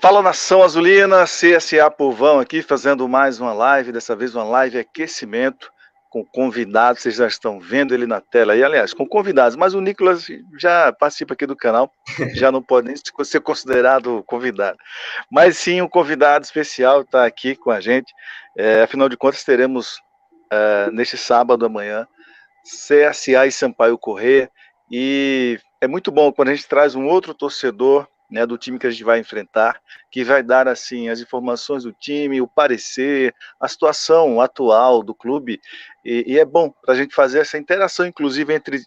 Fala Nação Azulina, CSA Povão aqui fazendo mais uma live, dessa vez uma live aquecimento com convidados, vocês já estão vendo ele na tela aí, aliás, com convidados, mas o Nicolas já participa aqui do canal, já não pode nem ser considerado convidado, mas sim um convidado especial está aqui com a gente, afinal de contas teremos neste sábado amanhã CSA e Sampaio Corrêa, e é muito bom quando a gente traz um outro torcedor, né, do time que a gente vai enfrentar, que vai dar assim as informações do time, o parecer, a situação atual do clube, e é bom para a gente fazer essa interação, inclusive entre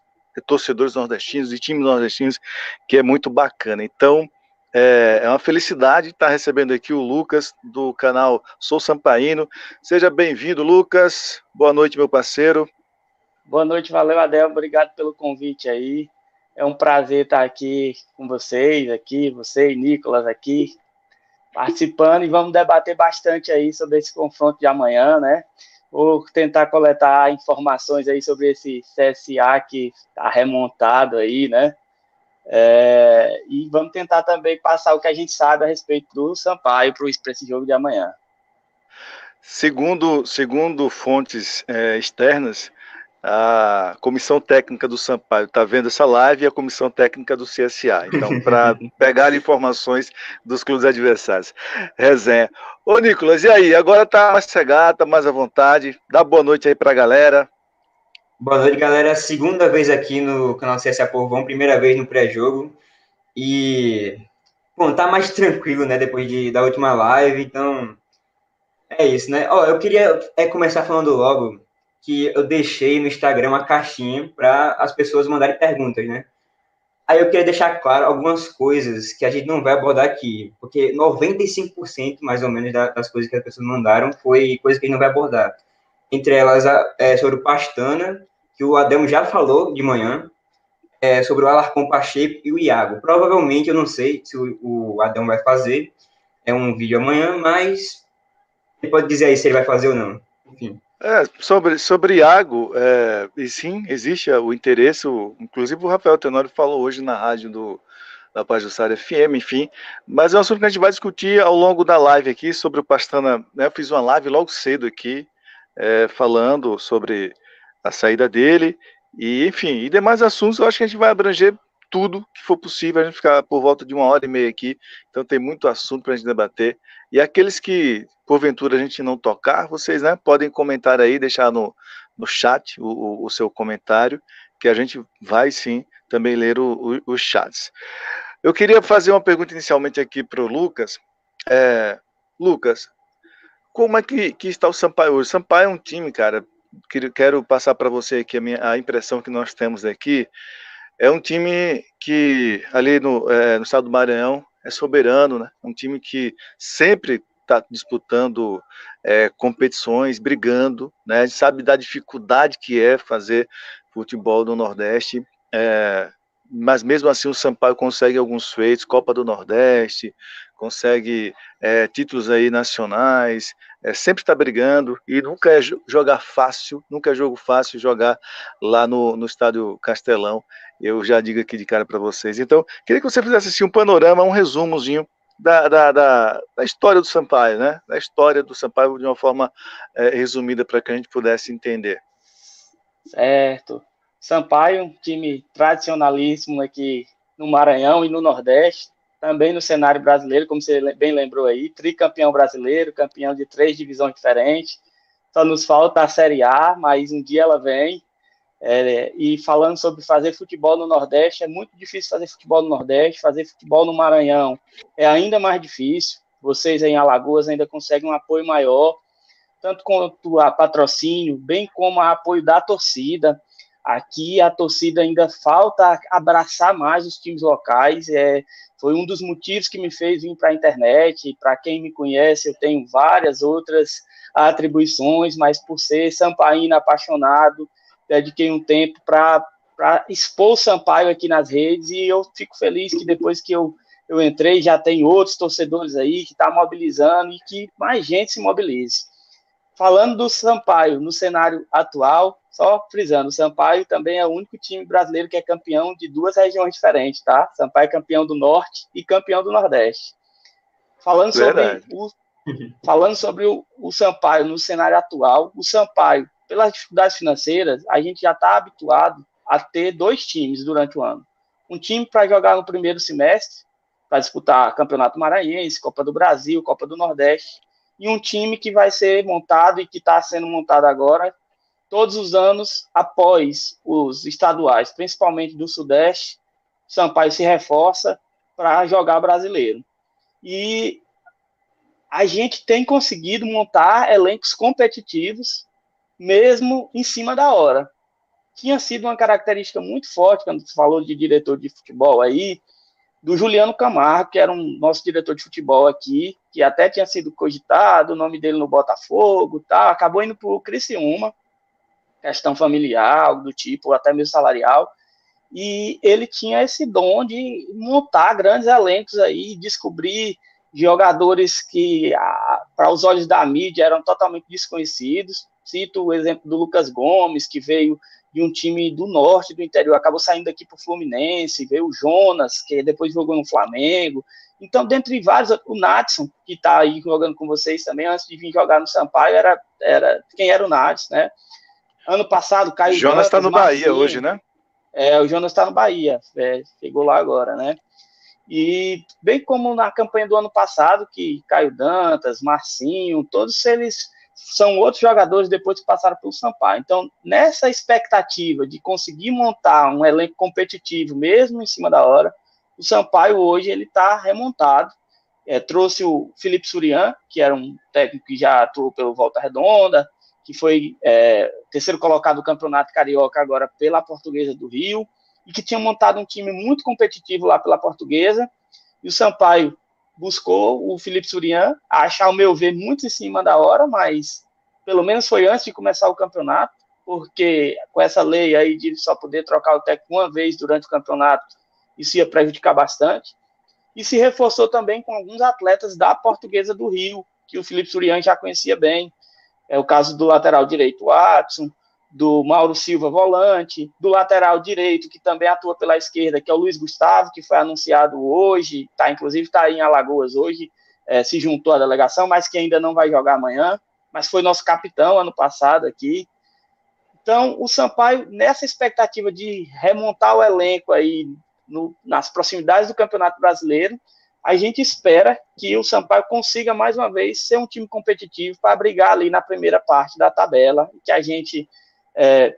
torcedores nordestinos e times nordestinos, que é muito bacana. Então, é uma felicidade estar recebendo aqui o Lucas, do canal Sou Sampaíno. Seja bem-vindo, Lucas. Boa noite, meu parceiro. Boa noite, valeu, Adel. Obrigado pelo convite aí. É um prazer estar aqui com vocês, você e Nicolas aqui, participando, e vamos debater bastante aí sobre esse confronto de amanhã, né? Vou tentar coletar informações aí sobre esse CSA que está remontado aí, né? E vamos tentar também passar o que a gente sabe a respeito do Sampaio para esse jogo de amanhã. Segundo fontes externas, a comissão técnica do Sampaio está vendo essa live e a comissão técnica do CSA. Então, para pegar informações dos clubes adversários. Resenha. Ô, Nicolas, e aí? Agora tá mais cegado, tá mais à vontade. Dá boa noite aí para a galera. Boa noite, galera. Segunda vez aqui no canal CSA Povão, primeira vez no pré-jogo. E, bom, tá mais tranquilo, né, depois da última live. Então, é isso, né? Ó, eu queria começar falando logo que eu deixei no Instagram uma caixinha para as pessoas mandarem perguntas, né? Aí eu queria deixar claro algumas coisas que a gente não vai abordar aqui, porque 95% mais ou menos das coisas que as pessoas mandaram foi coisa que a gente não vai abordar. Entre elas, sobre o Pastana, que o Adão já falou de manhã, sobre o Alarcon Pacheco e o Iago. Provavelmente, eu não sei se o Adão vai fazer, é um vídeo amanhã, mas ele pode dizer aí se ele vai fazer ou não. Enfim. Sobre Iago, e sim, existe o interesse, inclusive o Rafael Tenório falou hoje na rádio da Pajuçara FM, enfim, mas é um assunto que a gente vai discutir ao longo da live aqui sobre o Pastana, né? Eu fiz uma live logo cedo aqui, falando sobre a saída dele, e enfim, e demais assuntos. Eu acho que a gente vai abranger tudo que for possível, a gente ficar por volta de 1h30 aqui, então tem muito assunto para a gente debater, e aqueles que porventura a gente não tocar, vocês, né, podem comentar aí, deixar no chat o seu comentário, que a gente vai sim também ler os chats. Eu queria fazer uma pergunta inicialmente aqui para o Lucas. Lucas, como é que está o Sampaio hoje? O Sampaio é um time, cara, que quero passar para você aqui a impressão que nós temos aqui. É um time que ali no estado do Maranhão é soberano, né? Um time que sempre está disputando competições, brigando, né? A gente sabe da dificuldade que é fazer futebol no Nordeste, mas mesmo assim o Sampaio consegue alguns feitos, Copa do Nordeste, consegue títulos aí nacionais, sempre está brigando, e nunca é jogar fácil, nunca é jogo fácil jogar lá no estádio Castelão. Eu já digo aqui de cara para vocês. Então, queria que você fizesse assim, um panorama, um resumozinho da história do Sampaio, né? Da história do Sampaio de uma forma resumida para que a gente pudesse entender. Certo. Sampaio, um time tradicionalíssimo aqui no Maranhão e no Nordeste, também no cenário brasileiro, como você bem lembrou aí, tricampeão brasileiro, campeão de 3 divisões diferentes. Só nos falta a Série A, mas um dia ela vem. E falando sobre fazer futebol no Nordeste, é muito difícil fazer futebol no Nordeste, fazer futebol no Maranhão é ainda mais difícil. Vocês aí em Alagoas ainda conseguem um apoio maior, tanto quanto a patrocínio, bem como a apoio da torcida. Aqui a torcida ainda falta abraçar mais os times locais, foi um dos motivos que me fez vir para a internet. Para quem me conhece, eu tenho várias outras atribuições, mas por ser sampaíno apaixonado, dediquei um tempo para expor o Sampaio aqui nas redes, e eu fico feliz que depois que eu entrei, já tem outros torcedores aí que estão mobilizando e que mais gente se mobilize. Falando do Sampaio no cenário atual, só frisando, o Sampaio também é o único time brasileiro que é campeão de 2 regiões diferentes, tá? Sampaio é campeão do Norte e campeão do Nordeste. Falando sobre Verdade. falando sobre o Sampaio no cenário atual, o Sampaio, pelas dificuldades financeiras, a gente já está habituado a ter 2 times durante o ano. Um time para jogar no primeiro semestre, para disputar Campeonato Maranhense, Copa do Brasil, Copa do Nordeste, e um time que vai ser montado e que está sendo montado agora, todos os anos após os estaduais, principalmente do Sudeste, o Sampaio se reforça para jogar brasileiro. E a gente tem conseguido montar elencos competitivos, mesmo em cima da hora. Tinha sido uma característica muito forte, quando você falou de diretor de futebol aí, do Juliano Camargo, que era um nosso diretor de futebol aqui, que até tinha sido cogitado, o nome dele no Botafogo, tá? Acabou indo para o Criciúma, questão familiar, algo do tipo, ou até mesmo salarial, e ele tinha esse dom de montar grandes elencos aí, descobrir jogadores que, para os olhos da mídia, eram totalmente desconhecidos. Cito o exemplo do Lucas Gomes, que veio de um time do norte, do interior, acabou saindo aqui para o Fluminense, veio o Jonas, que depois jogou no Flamengo. Então, dentre vários, o Natson, que está aí jogando com vocês também, antes de vir jogar no Sampaio, era quem era o Natson, né? Ano passado, Caio Jonas está no Marcinho, Bahia hoje, né? O Jonas está no Bahia, chegou lá agora, né? E bem como na campanha do ano passado, que Caio Dantas, Marcinho, todos eles são outros jogadores depois que passaram pelo Sampaio. Então, nessa expectativa de conseguir montar um elenco competitivo, mesmo em cima da hora, o Sampaio hoje ele está remontado. Trouxe o Felipe Surian, que era um técnico que já atuou pelo Volta Redonda, que foi terceiro colocado no Campeonato Carioca agora pela Portuguesa do Rio, e que tinha montado um time muito competitivo lá pela Portuguesa, e o Sampaio buscou o Felipe Surian, achar, ao meu ver, muito em cima da hora, mas pelo menos foi antes de começar o campeonato, porque com essa lei aí de só poder trocar o técnico uma vez durante o campeonato, isso ia prejudicar bastante, e se reforçou também com alguns atletas da Portuguesa do Rio, que o Felipe Surian já conhecia bem. É o caso do lateral direito, Watson, do Mauro Silva, volante, do lateral direito, que também atua pela esquerda, que é o Luiz Gustavo, que foi anunciado hoje, inclusive está aí em Alagoas hoje, se juntou à delegação, mas que ainda não vai jogar amanhã, mas foi nosso capitão ano passado aqui. Então, o Sampaio, nessa expectativa de remontar o elenco aí nas proximidades do Campeonato Brasileiro, a gente espera que o Sampaio consiga, mais uma vez, ser um time competitivo para brigar ali na primeira parte da tabela, que a gente,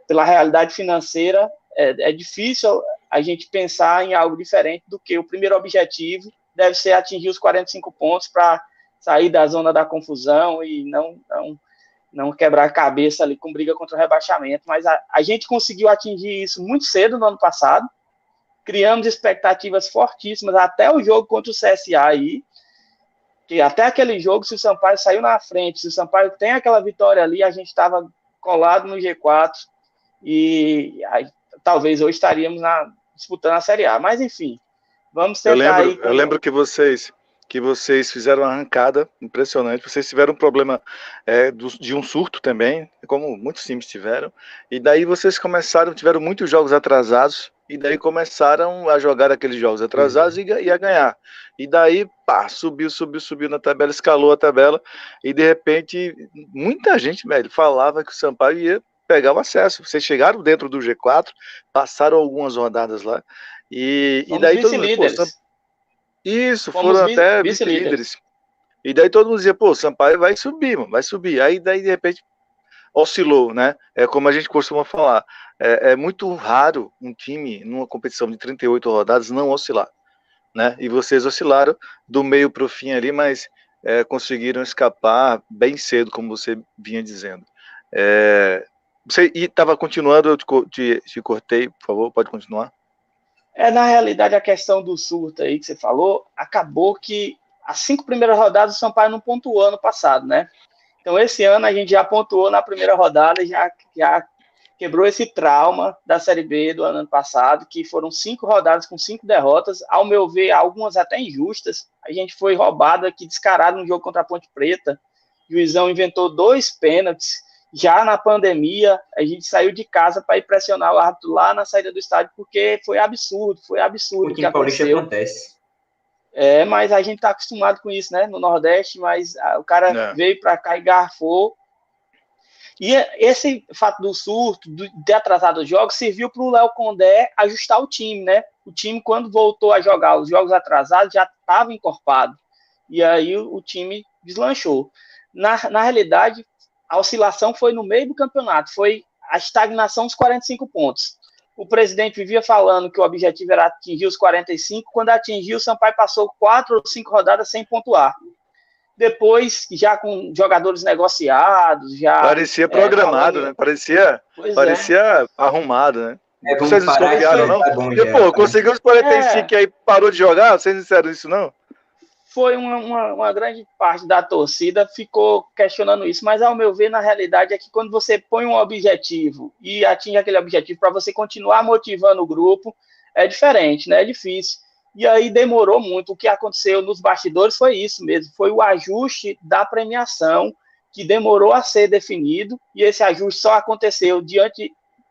pela realidade financeira, é difícil a gente pensar em algo diferente do que o primeiro objetivo deve ser atingir os 45 pontos para sair da zona da confusão e não quebrar a cabeça ali com briga contra o rebaixamento. Mas a gente conseguiu atingir isso muito cedo no ano passado, criamos expectativas fortíssimas até o jogo contra o CSA aí, que até aquele jogo, se o Sampaio saiu na frente, se o Sampaio tem aquela vitória ali, a gente estava colado no G4 e aí, talvez hoje estaríamos disputando a Série A, mas enfim, vamos tentar eu lembro que vocês fizeram uma arrancada impressionante, vocês tiveram um problema de um surto também, como muitos times tiveram, e daí vocês tiveram muitos jogos atrasados, e daí começaram a jogar aqueles jogos atrasados e a ganhar. E daí, pá, subiu na tabela, escalou a tabela, e de repente, muita gente, velho, falava que o Sampaio ia pegar o acesso. Vocês chegaram dentro do G4, passaram algumas rodadas lá, e daí todo mundo, pô, isso, fomos foram até vice-líderes. E daí todo mundo dizia, pô, o Sampaio vai subir, mano, vai subir. Aí daí, de repente, oscilou, né? É como a gente costuma falar, é muito raro um time, numa competição de 38 rodadas, não oscilar, né? E vocês oscilaram do meio para o fim ali, mas conseguiram escapar bem cedo, como você vinha dizendo. Você estava continuando, eu te cortei, por favor, pode continuar. Na realidade, a questão do surto aí que você falou, acabou que as 5 primeiras rodadas o Sampaio não pontuou ano passado, né? Então, esse ano a gente já pontuou na primeira rodada, já quebrou esse trauma da Série B do ano passado, que foram 5 rodadas com 5 derrotas, ao meu ver, algumas até injustas. A gente foi roubado aqui, descarado no jogo contra a Ponte Preta. O juizão inventou 2 pênaltis. Já na pandemia, a gente saiu de casa para ir pressionar o árbitro lá na saída do estádio, porque foi absurdo o que aconteceu. Acontece. Mas a gente tá acostumado com isso, né? No Nordeste, mas o cara veio para cá e garfou. E esse fato do surto, de ter atrasado os jogos, serviu para o Léo Condé ajustar o time, né? O time, quando voltou a jogar os jogos atrasados, já estava encorpado. E aí o time deslanchou. Na realidade, a oscilação foi no meio do campeonato, foi a estagnação dos 45 pontos. O presidente vivia falando que o objetivo era atingir os 45, quando atingiu, o Sampaio passou 4 ou 5 rodadas sem pontuar. Depois, já com jogadores negociados, já... Parecia programado, né? Parecia arrumado, né? Vocês desconfiaram, não? Porque, conseguiu os 45 e aí parou de jogar? Vocês não disseram isso, não? Foi uma grande parte da torcida ficou questionando isso, mas ao meu ver, na realidade, é que quando você põe um objetivo e atinge aquele objetivo para você continuar motivando o grupo, é diferente, né? É difícil. E aí demorou muito. O que aconteceu nos bastidores foi isso mesmo, foi o ajuste da premiação que demorou a ser definido, e esse ajuste só aconteceu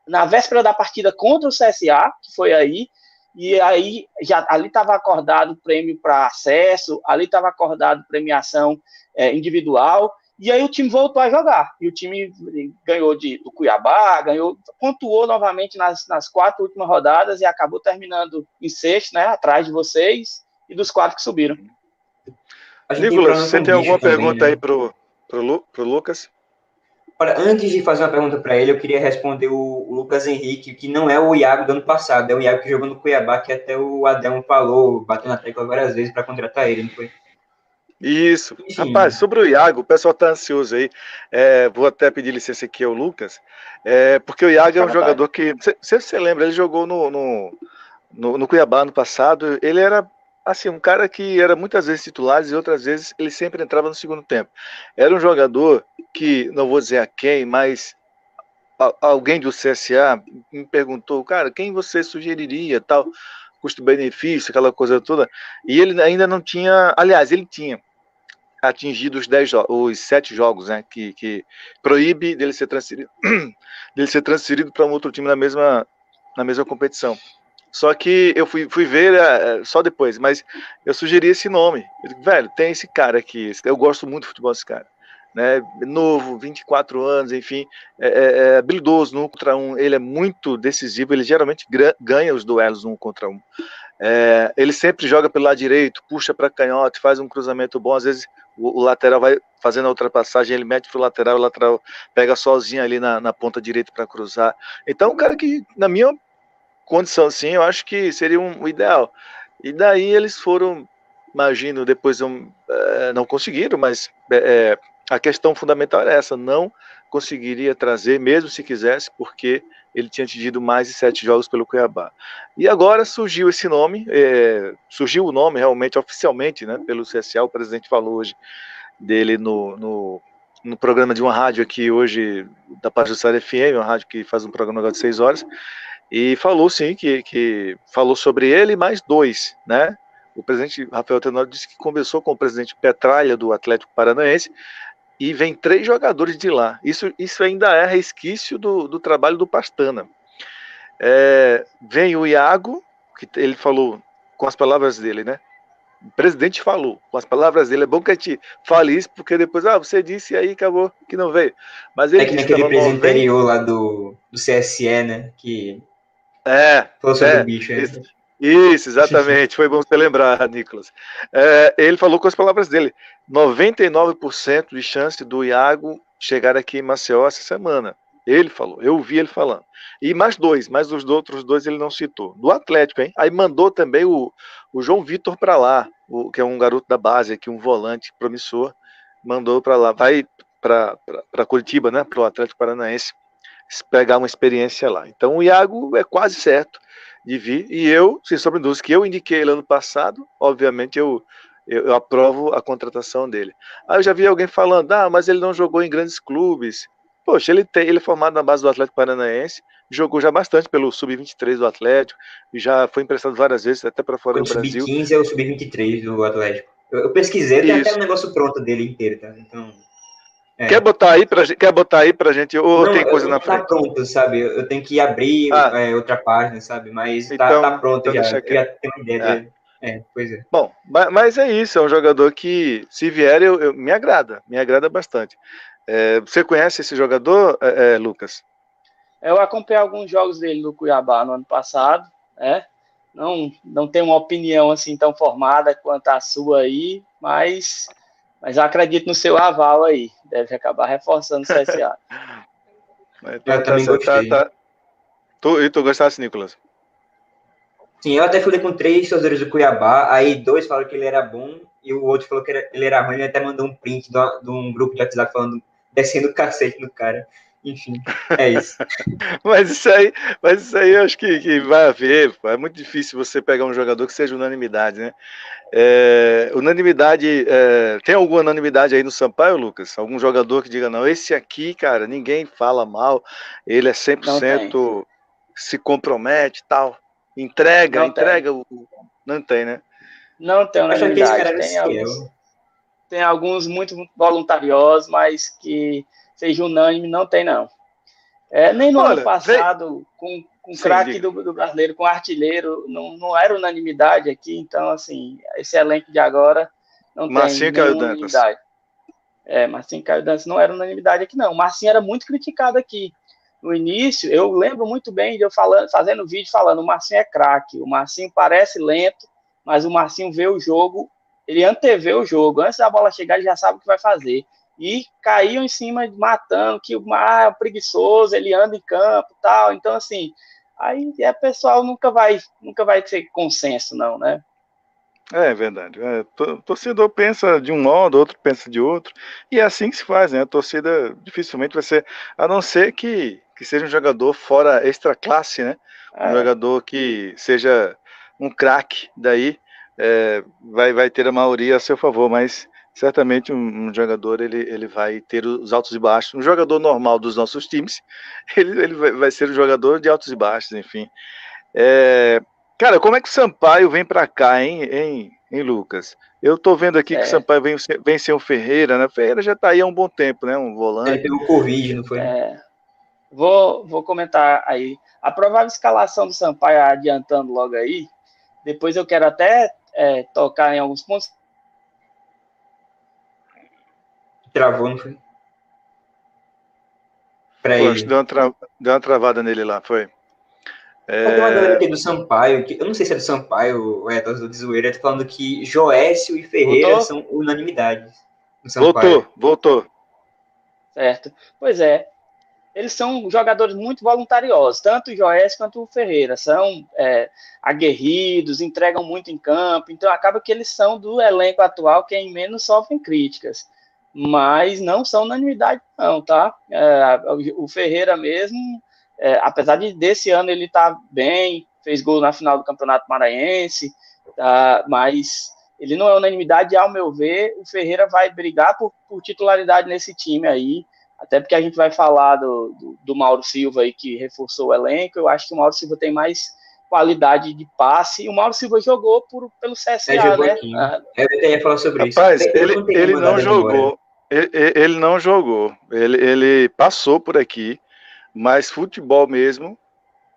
na véspera da partida contra o CSA, que foi aí, e aí ali estava acordado o prêmio para acesso, ali estava acordado premiação individual, e aí o time voltou a jogar, e o time ganhou do Cuiabá, pontuou novamente nas 4 últimas rodadas e acabou terminando em sexto, né, atrás de vocês e dos 4 que subiram. Nicolas, você tem alguma pergunta aí pro Lucas? Olha, antes de fazer uma pergunta para ele, eu queria responder o Lucas Henrique, que não é o Iago do ano passado, é o Iago que jogou no Cuiabá, que até o Adão falou, bateu na tecla várias vezes para contratar ele, não foi? Isso. Enfim. Rapaz, sobre o Iago, o pessoal tá ansioso aí. Vou até pedir licença aqui ao Lucas, porque o Iago é um jogador que, se você lembra, ele jogou no Cuiabá no passado, ele era assim, um cara que era muitas vezes titular e outras vezes ele sempre entrava no segundo tempo. Era um jogador que, não vou dizer a quem, mas alguém do CSA me perguntou, cara, quem você sugeriria, tal, custo-benefício, aquela coisa toda, e ele ainda não tinha, aliás, ele tinha atingido os 7 jogos, né, que proíbe dele ser transferido para um outro time na mesma competição. Só que eu fui ver só depois, mas eu sugeri esse nome. Eu digo, velho, tem esse cara aqui, eu gosto muito do futebol desse cara, né? Novo, 24 anos, enfim, habilidoso no 1 contra 1, ele é muito decisivo, ele geralmente ganha os duelos no 1 contra 1. Ele sempre joga pelo lado direito, puxa para canhoto, faz um cruzamento bom, às vezes o lateral vai fazendo a ultrapassagem, ele mete pro lateral, o lateral pega sozinho ali na ponta direita para cruzar. Então, um cara que, na minha condição assim, eu acho que seria o ideal. E daí eles foram, imagino, depois não conseguiram, mas a questão fundamental era essa, não conseguiria trazer, mesmo se quisesse, porque ele tinha atingido mais de 7 jogos pelo Cuiabá. E agora surgiu esse nome, surgiu o nome realmente, oficialmente, né, pelo CSA, o presidente falou hoje dele no programa de uma rádio aqui hoje, da Pajussara FM, uma rádio que faz um programa agora de 6 horas, e falou sim, que falou sobre ele mais 2, né? O presidente Rafael Tenório disse que conversou com o presidente Petralha do Atlético Paranaense e vem 3 jogadores de lá. Isso ainda é resquício do trabalho do Pastana. Vem o Iago, que ele falou com as palavras dele, né? O presidente falou com as palavras dele. É bom que a gente fale isso, porque depois, você disse e aí acabou que não veio. Mas ele que naquele presidente anterior lá do CSE, né? Que falou sobre o bicho. Isso, exatamente. Foi bom você lembrar, Nicolas. Ele falou com as palavras dele. 99% de chance do Iago chegar aqui em Maceió essa semana. Ele falou, eu ouvi ele falando. E mais 2, mas os outros 2 ele não citou. Do Atlético, hein? Aí mandou também o João Vitor para lá, que é um garoto da base aqui, um volante promissor, mandou para lá. Vai para Curitiba, né? Para o Atlético Paranaense pegar uma experiência lá. Então o Iago é quase certo de vir, e eu, sem sombra de dúvidas, que eu indiquei ele ano passado, obviamente eu aprovo a contratação dele. Aí eu já vi alguém falando, mas ele não jogou em grandes clubes. Poxa, ele é formado na base do Atlético Paranaense, jogou já bastante pelo Sub-23 do Atlético, e já foi emprestado várias vezes, até para fora do Brasil. O Sub-15 é o Sub-23 do Atlético. Eu pesquisei, tem até um negócio pronto dele inteiro, tá? Então... Quer botar aí pra gente, ou não, tem coisa na frente? Tá pronto, sabe? Eu tenho que abrir outra página, sabe? Mas então, tá pronto, então já tenho uma ideia dele. Pois é. Bom, mas é isso, é um jogador que, se vier, me agrada bastante. Você conhece esse jogador, Lucas? Eu acompanhei alguns jogos dele no Cuiabá no ano passado, né? Não tenho uma opinião assim tão formada quanto a sua aí, mas eu acredito no seu aval aí. Deve acabar reforçando o CSA. Eu Então tá também certo. gostei. Tu gostasse, Nicolas? Sim, eu até falei com 3 torcedores do Cuiabá, aí 2 falaram que ele era bom e o outro falou que ele era ruim, ele até mandou um print de um grupo de WhatsApp falando, descendo o cacete no cara. Enfim, é isso. Mas isso aí eu acho que vai haver. É muito difícil você pegar um jogador que seja unanimidade, né? Unanimidade. Tem alguma unanimidade aí no Sampaio, Lucas? Algum jogador que diga, não, esse aqui, cara, ninguém fala mal, ele é Não tem. 100%, se compromete e tal, entrega, Não tem. entrega. Não tem, né? Não tem Acho que esse cara unanimidade. era Ciel. Tem alguns muito voluntariosos, mas que seja unânime, não tem, não. Nem no ano Olha, passado, com sim, craque diga. do brasileiro, com artilheiro, não era unanimidade aqui, então, assim, esse elenco de agora não tem Marcinho e Caio nenhuma Dantas. unanimidade. Marcinho e Caio Dantas não era unanimidade aqui, não. O Marcinho era muito criticado aqui. No início, eu lembro muito bem de eu fazendo vídeo falando, o Marcinho é craque, o Marcinho parece lento, mas o Marcinho vê o jogo, ele antevê o jogo, antes da bola chegar ele já sabe o que vai fazer. E caíam em cima, matando, que o é preguiçoso, ele anda em campo e tal, então assim, aí pessoal nunca vai ter consenso não, né? É verdade. Torcedor pensa de um modo, outro pensa de outro, e é assim que se faz, né? A torcida dificilmente vai ser, a não ser que seja um jogador fora extra classe, né? Um É, jogador que seja um craque, daí vai ter a maioria a seu favor, mas certamente um jogador ele vai ter os altos e baixos. Um jogador normal dos nossos times, ele vai ser um jogador de altos e baixos, enfim. É, cara, como é que o Sampaio vem pra cá, hein, Lucas? Eu tô vendo aqui que o certo. Sampaio vem ser o Ferreira, né? Ferreira já tá aí há um bom tempo, né? Um Ele volante. pegou Covid, não foi? Vou comentar aí. A provável escalação do Sampaio, adiantando logo aí, depois eu quero até tocar em alguns pontos. Travou, não foi? Pra Foi, acho que ele. deu uma travada nele lá, foi. Mas tem uma galera É, aqui do Sampaio, que eu não sei se é do Sampaio ou é do Zoeira, tá falando que Joécio e Ferreira Voltou? são unanimidades no Sampaio. voltou. Certo. Pois é. Eles são jogadores muito voluntariosos, tanto o Joés quanto o Ferreira. São aguerridos, entregam muito em campo, então acaba que eles são do elenco atual quem menos sofrem críticas. Mas não são unanimidade, não, tá? O Ferreira mesmo, apesar de desse ano ele estar bem, fez gol na final do Campeonato Maranhense, tá? Mas ele não é unanimidade, e, ao meu ver, o Ferreira vai brigar por titularidade nesse time aí. Até porque a gente vai falar do Mauro Silva aí, que reforçou o elenco. Eu acho que o Mauro Silva tem mais qualidade de passe. E o Mauro Silva jogou pelo CSA, Jogou né? aqui. Eu até ia falar sobre isso. Rapaz, Eu não teria ele não mandado ele embora. jogou. Ele não jogou. Ele passou por aqui, mas futebol mesmo,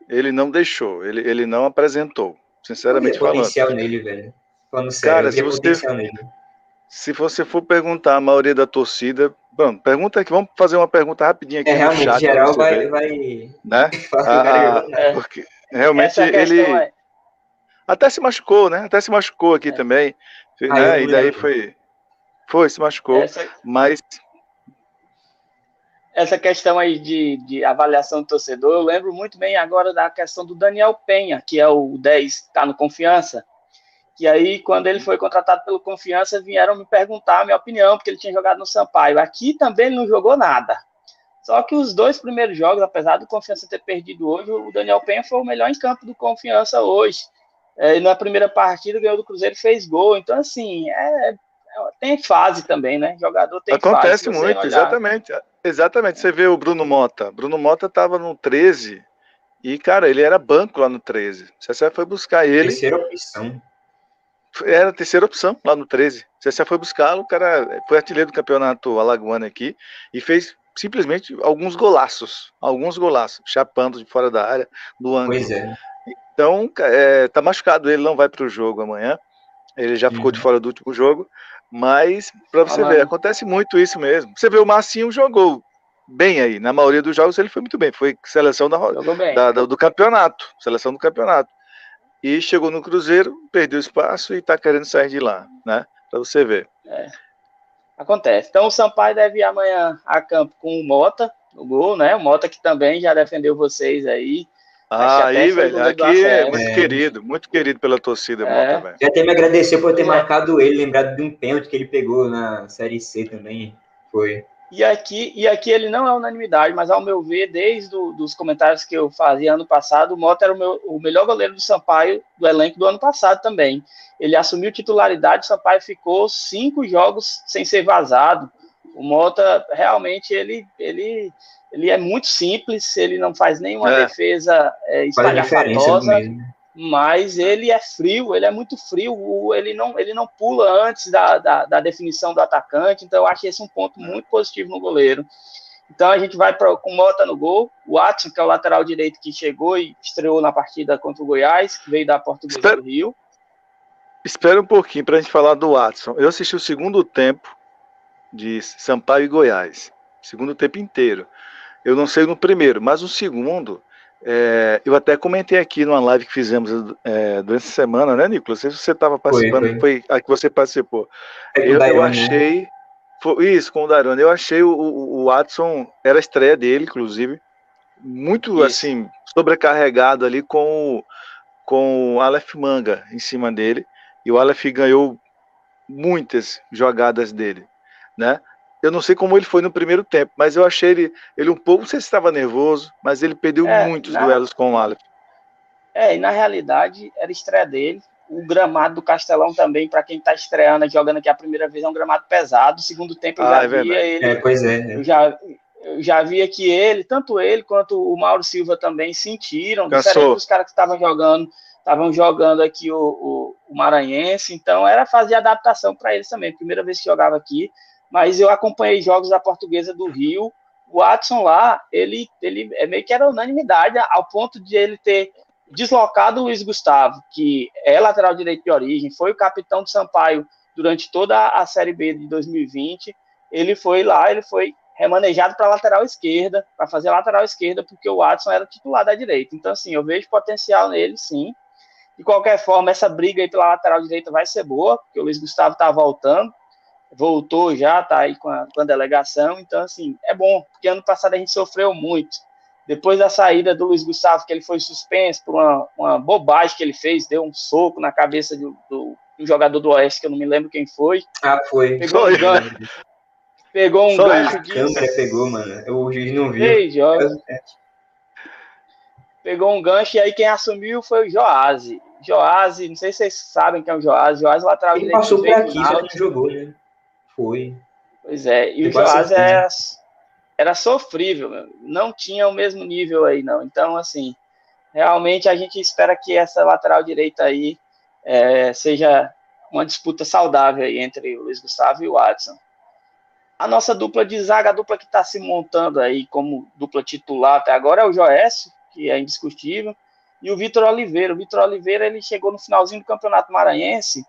ele não deixou. Ele não apresentou, Eu via sinceramente falando. potencial nele, velho. Falando sério, eu Cara, via potencial nele. se você for perguntar a maioria da torcida, bom, pergunta aqui, vamos fazer uma pergunta rapidinha aqui no Realmente, chat para geral você vai, ver, vai né? falar que o cara jogou nada. Porque realmente Essa questão ele é. até se machucou, né? Até se machucou aqui é também, Eu né? não E daí lembro. se machucou, essa, mas essa questão aí de avaliação do torcedor, eu lembro muito bem agora da questão do Daniel Penha, que é o 10, está no Confiança. Que aí, quando ele foi contratado pelo Confiança, vieram me perguntar a minha opinião, porque ele tinha jogado no Sampaio. Aqui também ele não jogou nada. Só que os 2 primeiros jogos, apesar do Confiança ter perdido hoje, o Daniel Penha foi o melhor em campo do Confiança hoje. E na primeira partida ganhou do Cruzeiro e fez gol. Então, assim, tem fase também, né? Jogador tem fase. Se acontece você muito, olhar. exatamente. Exatamente. Você vê o Bruno Mota. Bruno Mota estava no 13 e, cara, ele era banco lá no 13. O CSA foi buscar ele, Terceira opção. era a terceira opção lá no 13. O CSA foi buscá-lo, o cara foi artilheiro do campeonato alagoano aqui e fez simplesmente alguns golaços, chapando de fora da área, do Pois ângulo. é. Então, tá machucado, ele não vai para o jogo amanhã. Ele já ficou de fora do último jogo, mas para você ver, acontece muito isso mesmo. Você vê, o Marcinho jogou bem aí, na maioria dos jogos ele foi muito bem, foi seleção do campeonato, seleção do campeonato. E chegou no Cruzeiro, perdeu espaço e está querendo sair de lá, né? Para você ver. Acontece. Então o Sampaio deve ir amanhã a campo com o Mota no gol, né? O Mota que também já defendeu vocês aí. Aí, velho, aqui é muito querido pela torcida, Mota, velho. Já até me agradeceu por ter marcado ele, lembrado de um pênalti que ele pegou na Série C também, foi. E aqui ele não é unanimidade, mas ao meu ver, desde os comentários que eu fazia ano passado, o Mota era o melhor goleiro do Sampaio, do elenco do ano passado também. Ele assumiu titularidade, o Sampaio ficou 5 jogos sem ser vazado. O Mota, realmente, ele é muito simples, ele não faz nenhuma defesa espalhafatosa, mas ele é frio, ele é muito frio, ele não pula antes da definição do atacante, então eu acho esse um ponto muito positivo no goleiro. Então a gente vai com o Mota no gol, o Watson, que é o lateral direito que chegou e estreou na partida contra o Goiás, que veio da Portuguesa do Rio. Espera um pouquinho para a gente falar do Watson. Eu assisti o segundo tempo de Sampaio e Goiás, segundo tempo inteiro. Eu não sei no primeiro, mas o segundo, eu até comentei aqui numa live que fizemos durante a semana, né, Nicolas? Não sei se você estava participando, foi a que você participou. Eu achei, isso, com o Darone, eu achei o Watson, era a estreia dele, inclusive, muito assim, sobrecarregado ali com o Aleph Manga em cima dele, e o Aleph ganhou muitas jogadas dele, né? Eu não sei como ele foi no primeiro tempo, mas eu achei ele um pouco, não sei se estava nervoso, mas ele perdeu muitos duelos com o Aleph. E na realidade era estreia dele. O gramado do Castelão também, para quem está estreando, jogando aqui a primeira vez, é um gramado pesado. No segundo tempo eu já via ele. Eu já via que tanto ele quanto o Mauro Silva também sentiram, diferente dos caras que estavam jogando aqui o Maranhense, então era fazer adaptação para eles também. Primeira vez que jogava aqui. Mas eu acompanhei jogos da Portuguesa do Rio. O Watson lá, ele meio que era unanimidade, ao ponto de ele ter deslocado o Luiz Gustavo, que é lateral direito de origem, foi o capitão do Sampaio durante toda a Série B de 2020. Ele foi remanejado para a lateral esquerda, para fazer a lateral esquerda, porque o Watson era titular da direita. Então, assim, eu vejo potencial nele, sim. De qualquer forma, essa briga aí pela lateral direita vai ser boa, porque o Luiz Gustavo está voltou já, tá aí com a delegação, então assim, é bom, porque ano passado a gente sofreu muito, depois da saída do Luiz Gustavo, que ele foi suspenso por uma bobagem que ele fez, deu um soco na cabeça do jogador do Oeste, que eu não me lembro quem foi. Foi. Pegou um gancho de... A câmera pegou, mano, o juiz não viu. Pegou um gancho, e aí quem assumiu foi o Joás, não sei se vocês sabem quem é o Joás, lateral direito. Ele passou por aqui, só que não jogou, né? Foi. Pois e o Joás era sofrível, não tinha o mesmo nível aí, não. Então, assim, realmente a gente espera que essa lateral direita aí seja uma disputa saudável aí entre o Luiz Gustavo e o Watson. A nossa dupla de zaga, a dupla que está se montando aí como dupla titular até agora é o Joécio, que é indiscutível, e o Vitor Oliveira. O Vitor Oliveira, ele chegou no finalzinho do Campeonato Maranhense,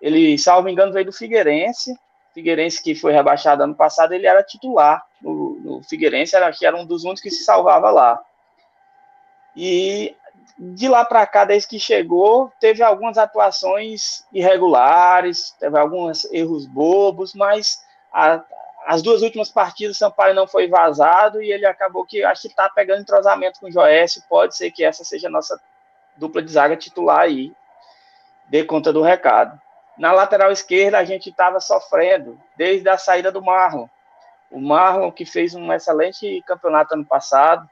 ele, salvo engano, veio do Figueirense, que foi rebaixado ano passado, ele era titular no Figueirense, que era um dos únicos que se salvava lá. E de lá para cá, desde que chegou, teve algumas atuações irregulares, teve alguns erros bobos, mas as 2 últimas partidas o Sampaio não foi vazado e ele acabou que, acho que está pegando entrosamento com o Joécio, pode ser que essa seja a nossa dupla de zaga titular aí, dê conta do recado. Na lateral esquerda, a gente estava sofrendo desde a saída do Marlon. O Marlon, que fez um excelente campeonato ano passado.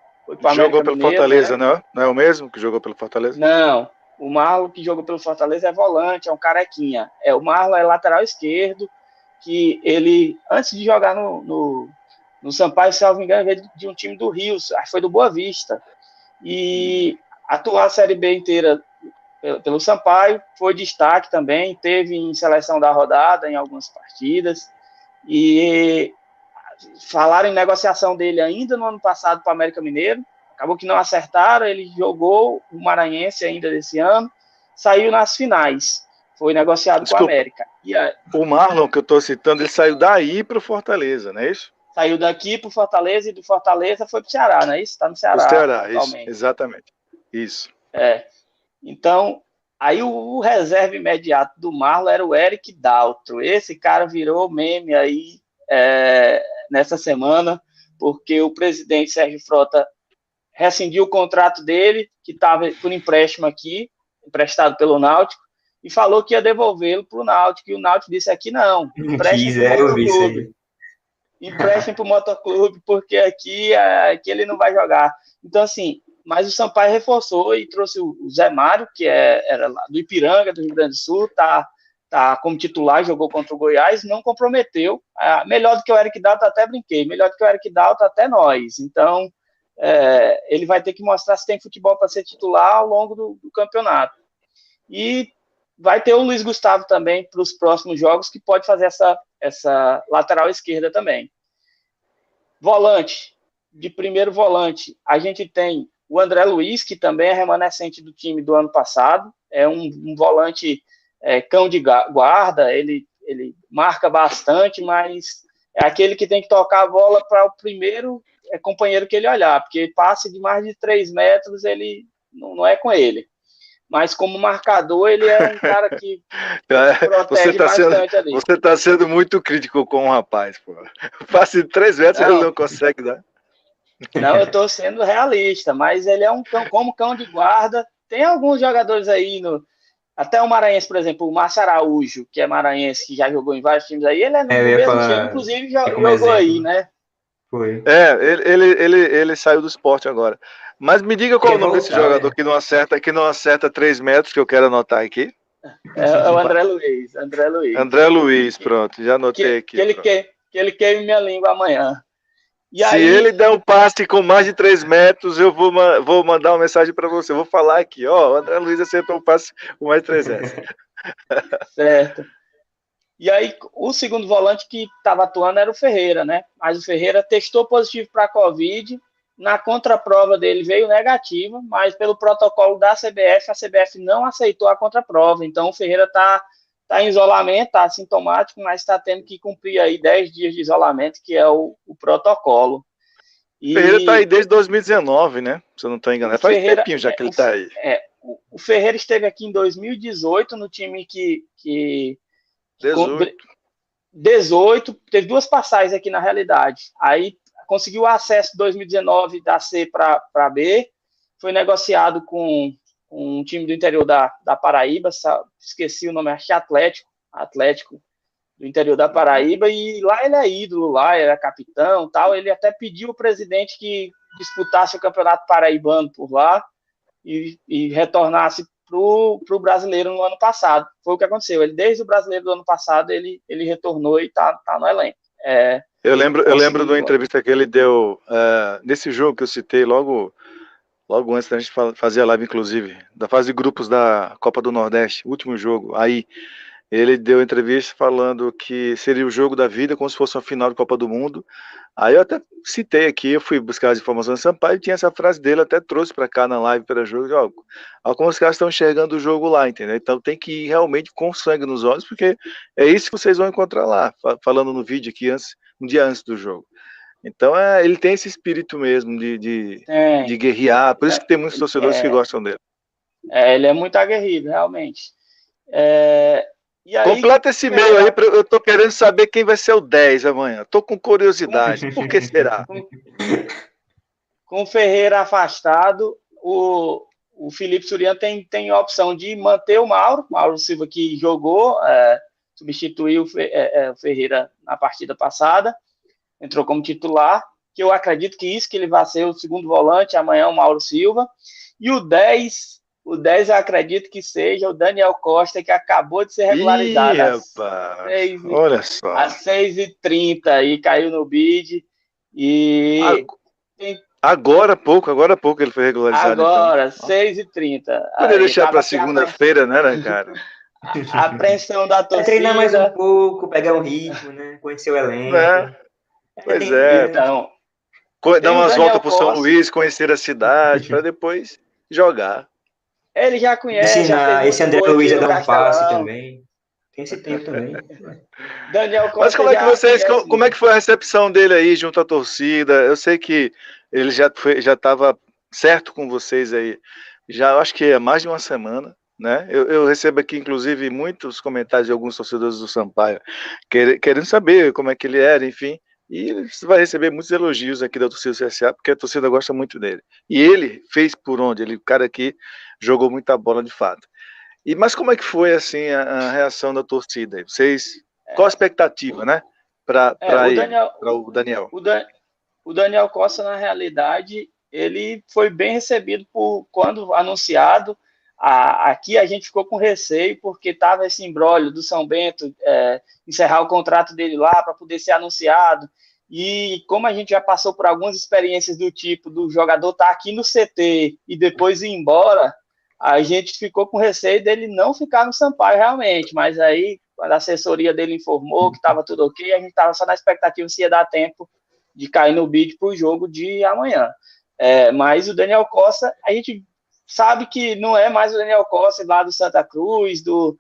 Jogou pelo Fortaleza, né? Não é o mesmo que jogou pelo Fortaleza? Não. O Marlon, que jogou pelo Fortaleza, é volante, é um carequinha. O Marlon é lateral esquerdo, que ele, antes de jogar no Sampaio, se não me engano, veio de um time do Rio, foi do Boa Vista. E atuou a Série B inteira pelo Sampaio, foi destaque também, teve em seleção da rodada em algumas partidas, e falaram em negociação dele ainda no ano passado para o América Mineiro, acabou que não acertaram, ele jogou o Maranhense ainda desse ano, saiu nas finais, Foi negociado com o América. E aí, o Marlon, que eu estou citando, ele saiu daí para o Fortaleza, não é isso? saiu daqui para o Fortaleza e do Fortaleza foi para o Ceará, não é isso? Está no Ceará O Ceará, isso, atualmente. exatamente. Isso. Então, aí o reserva imediato do Marlon era o Eric Daltro. Esse cara virou meme aí nessa semana, porque o presidente Sérgio Frota rescindiu o contrato dele, que estava por empréstimo aqui, emprestado pelo Náutico, e falou que ia devolvê-lo para o Náutico, e o Náutico disse aqui não, emprestem para o Motoclube. Emprestem para o Motoclube, porque aqui ele não vai jogar. Então, assim, mas o Sampaio reforçou e trouxe o Zé Mário, que era lá do Ipiranga, do Rio Grande do Sul, tá como titular, jogou contra o Goiás, não comprometeu. Melhor do que o Eric Dalton, até brinquei, melhor do que o Eric Dalton, até nós. Então, ele vai ter que mostrar se tem futebol para ser titular ao longo do campeonato. E vai ter o Luiz Gustavo também para os próximos jogos, que pode fazer essa lateral esquerda também. Volante, de primeiro volante, a gente tem o André Luiz, que também é remanescente do time do ano passado, é um volante cão de guarda, ele marca bastante, mas é aquele que tem que tocar a bola para o primeiro companheiro que ele olhar, porque passe de mais de 3 metros, ele não é com ele. Mas como marcador, ele é um cara que protege bastante ali. Você está sendo muito crítico com o rapaz, pô. Passe de 3 metros, ele não consegue dar. Não, eu estou sendo realista, mas ele é um cão, como cão de guarda. Tem alguns jogadores aí, até o maranhense, por exemplo, o Márcio Araújo, que é maranhense, que já jogou em vários times aí, ele é no mesmo time, inclusive jogou aí, né? Foi. Ele saiu do esporte agora. Mas me diga qual é o nome desse jogador que não acerta 3 metros, que eu quero anotar aqui. É o André Luiz. André Luiz, pronto, já anotei aqui. Que ele queime minha língua amanhã. E se ele der um passe com mais de 3 metros, eu vou mandar uma mensagem para você. Eu vou falar aqui, ó, o André Luiz acertou um passe com mais de 3 metros. Certo. E aí, o segundo volante que estava atuando era o Ferreira, né? Mas o Ferreira testou positivo para a Covid. Na contraprova dele veio negativa, mas pelo protocolo da CBF, a CBF não aceitou a contraprova. Então, o Ferreira está em isolamento, está assintomático, mas está tendo que cumprir aí 10 dias de isolamento, que é o protocolo. O Ferreira está aí desde 2019, né? Se eu não estou enganado. Faz tempinho já que ele está aí. O Ferreira esteve aqui em 2018, no time que 18, teve 2 passagens aqui na realidade. Aí conseguiu acesso em 2019 da C para B, foi negociado com um time do interior da Paraíba, esqueci o nome, acho que Atlético do interior da Paraíba, e lá ele é ídolo, lá ele é capitão, tal. Ele até pediu ao presidente que disputasse o Campeonato Paraibano por lá e retornasse para o brasileiro no ano passado. Foi o que aconteceu. Ele, desde o brasileiro do ano passado, ele retornou e está no elenco. Eu lembro de uma entrevista que ele deu nesse jogo que eu citei logo antes da gente fazer a live, inclusive, da fase de grupos da Copa do Nordeste, último jogo. Aí ele deu entrevista falando que seria o jogo da vida, como se fosse uma final de Copa do Mundo. Aí eu até citei aqui, eu fui buscar as informações do Sampaio e tinha essa frase dele, até trouxe para cá na live para jogo. Ó, como os caras estão enxergando o jogo lá, entendeu? Então tem que ir realmente com sangue nos olhos, porque é isso que vocês vão encontrar lá, falando no vídeo aqui um dia antes do jogo. Então ele tem esse espírito mesmo de guerrear, por isso que tem muitos torcedores que gostam dele. Ele é muito aguerrido, realmente. E aí, completa esse e-mail aí, eu tô querendo saber quem vai ser o 10 amanhã. Tô com curiosidade. Por que será? Com o Ferreira afastado, o Felipe Surian tem a opção de manter o Mauro Silva, que jogou, substituiu o Ferreira na partida passada, entrou como titular, que eu acredito que ele vai ser o segundo volante, amanhã o Mauro Silva, e o 10 eu acredito que seja o Daniel Costa, que acabou de ser regularizado. Olha só. Às 6h30 e caiu no bid. Agora há pouco ele foi regularizado. Agora, então. 6h30. Poderia deixar para segunda-feira, né, cara? A apreensão da torcida. Treinar mais um pouco, pegar um ritmo, né? Conhecer o elenco. Pois é. Então, dar umas voltas pro São Luís, conhecer a cidade, para depois jogar. Ele já conhece, já fez Ensinar esse muito André gol Luiz aqui a no dar um passe Castelão. também. Tem esse tempo também. Daniel Mas Costa como é que já vocês, conhece como é muito. que foi a recepção dele aí junto à torcida? Eu sei que ele já estava certo com vocês aí, já eu acho que há mais de uma semana, né? Eu recebo aqui, inclusive, muitos comentários de alguns torcedores do Sampaio querendo saber como é que ele era, enfim. E você vai receber muitos elogios aqui da torcida do CSA, porque a torcida gosta muito dele. E ele fez por onde? Ele, o cara que jogou muita bola de fato. Mas como é que foi assim a reação da torcida? Vocês, qual a expectativa, né, para O ele, Daniel, para o Daniel? o Daniel Costa, na realidade, ele foi bem recebido quando anunciado. Aqui a gente ficou com receio, porque estava esse imbróglio do São Bento encerrar o contrato dele lá para poder ser anunciado. E como a gente já passou por algumas experiências do tipo do jogador estar aqui no CT e depois ir embora, a gente ficou com receio dele não ficar no Sampaio realmente. Mas aí, quando a assessoria dele informou que estava tudo ok, a gente estava só na expectativa se ia dar tempo de cair no bid para o jogo de amanhã. Mas o Daniel Costa, a gente sabe que não é mais o Daniel Costa lá do Santa Cruz, do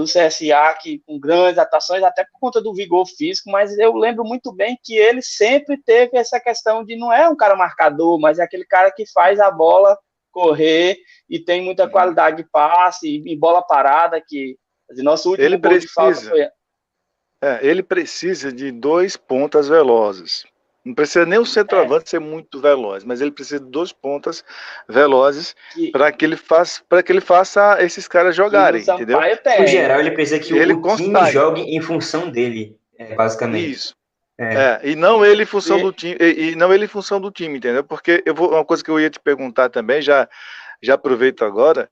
CSA, que, com grandes atuações, até por conta do vigor físico, mas eu lembro muito bem que ele sempre teve essa questão de não é um cara marcador, mas é aquele cara que faz a bola correr e tem muita qualidade de passe e bola parada, que nosso último gol de falta foi... Ele precisa de 2 pontas velozes. Não precisa nem o centroavante ser muito veloz, mas ele precisa de 2 pontas velozes para que ele faça esses caras jogarem, entendeu? No geral, ele precisa que ele o time jogue em função dele, basicamente. Isso. E não ele em função do time, e não ele em função do time, entendeu? Porque uma coisa que eu ia te perguntar também, já aproveito agora,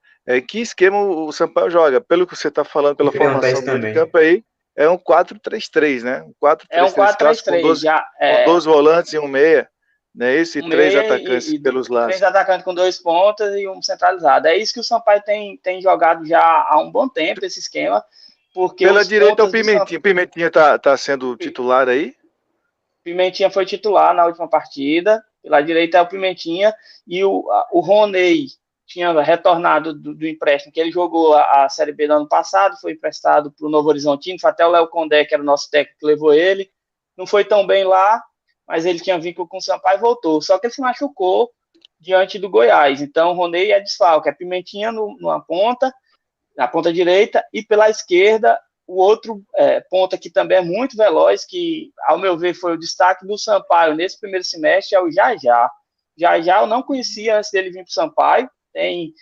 que esquema o Sampaio joga? Pelo que você está falando, pela formação do meio de campo aí, é um 4-3-3, né? Um 4-3-3 clássico com 12 volantes e um meia, né? Esse um 3 atacantes pelos lados. 3 atacantes com 2 pontas e um centralizado. É isso que o Sampaio tem jogado já há um bom tempo, esse esquema. Porque pela direita, o Pimentinha. O Pimentinha tá sendo titular aí? Pimentinha foi titular na última partida. Pela direita é o Pimentinha. E o Roney tinha retornado do empréstimo, que ele jogou a Série B do ano passado, foi emprestado para o Novo Horizontino, foi até o Léo Condé, que era o nosso técnico, que levou ele. Não foi tão bem lá, mas ele tinha vínculo com o Sampaio e voltou. Só que ele se machucou diante do Goiás. Então, o Roney é desfalque. É Pimentinha na ponta direita, e pela esquerda, o outro ponta que também é muito veloz, que, ao meu ver, foi o destaque do Sampaio nesse primeiro semestre, é o Jajá. Jajá eu não conhecia antes dele vir para o Sampaio. Tem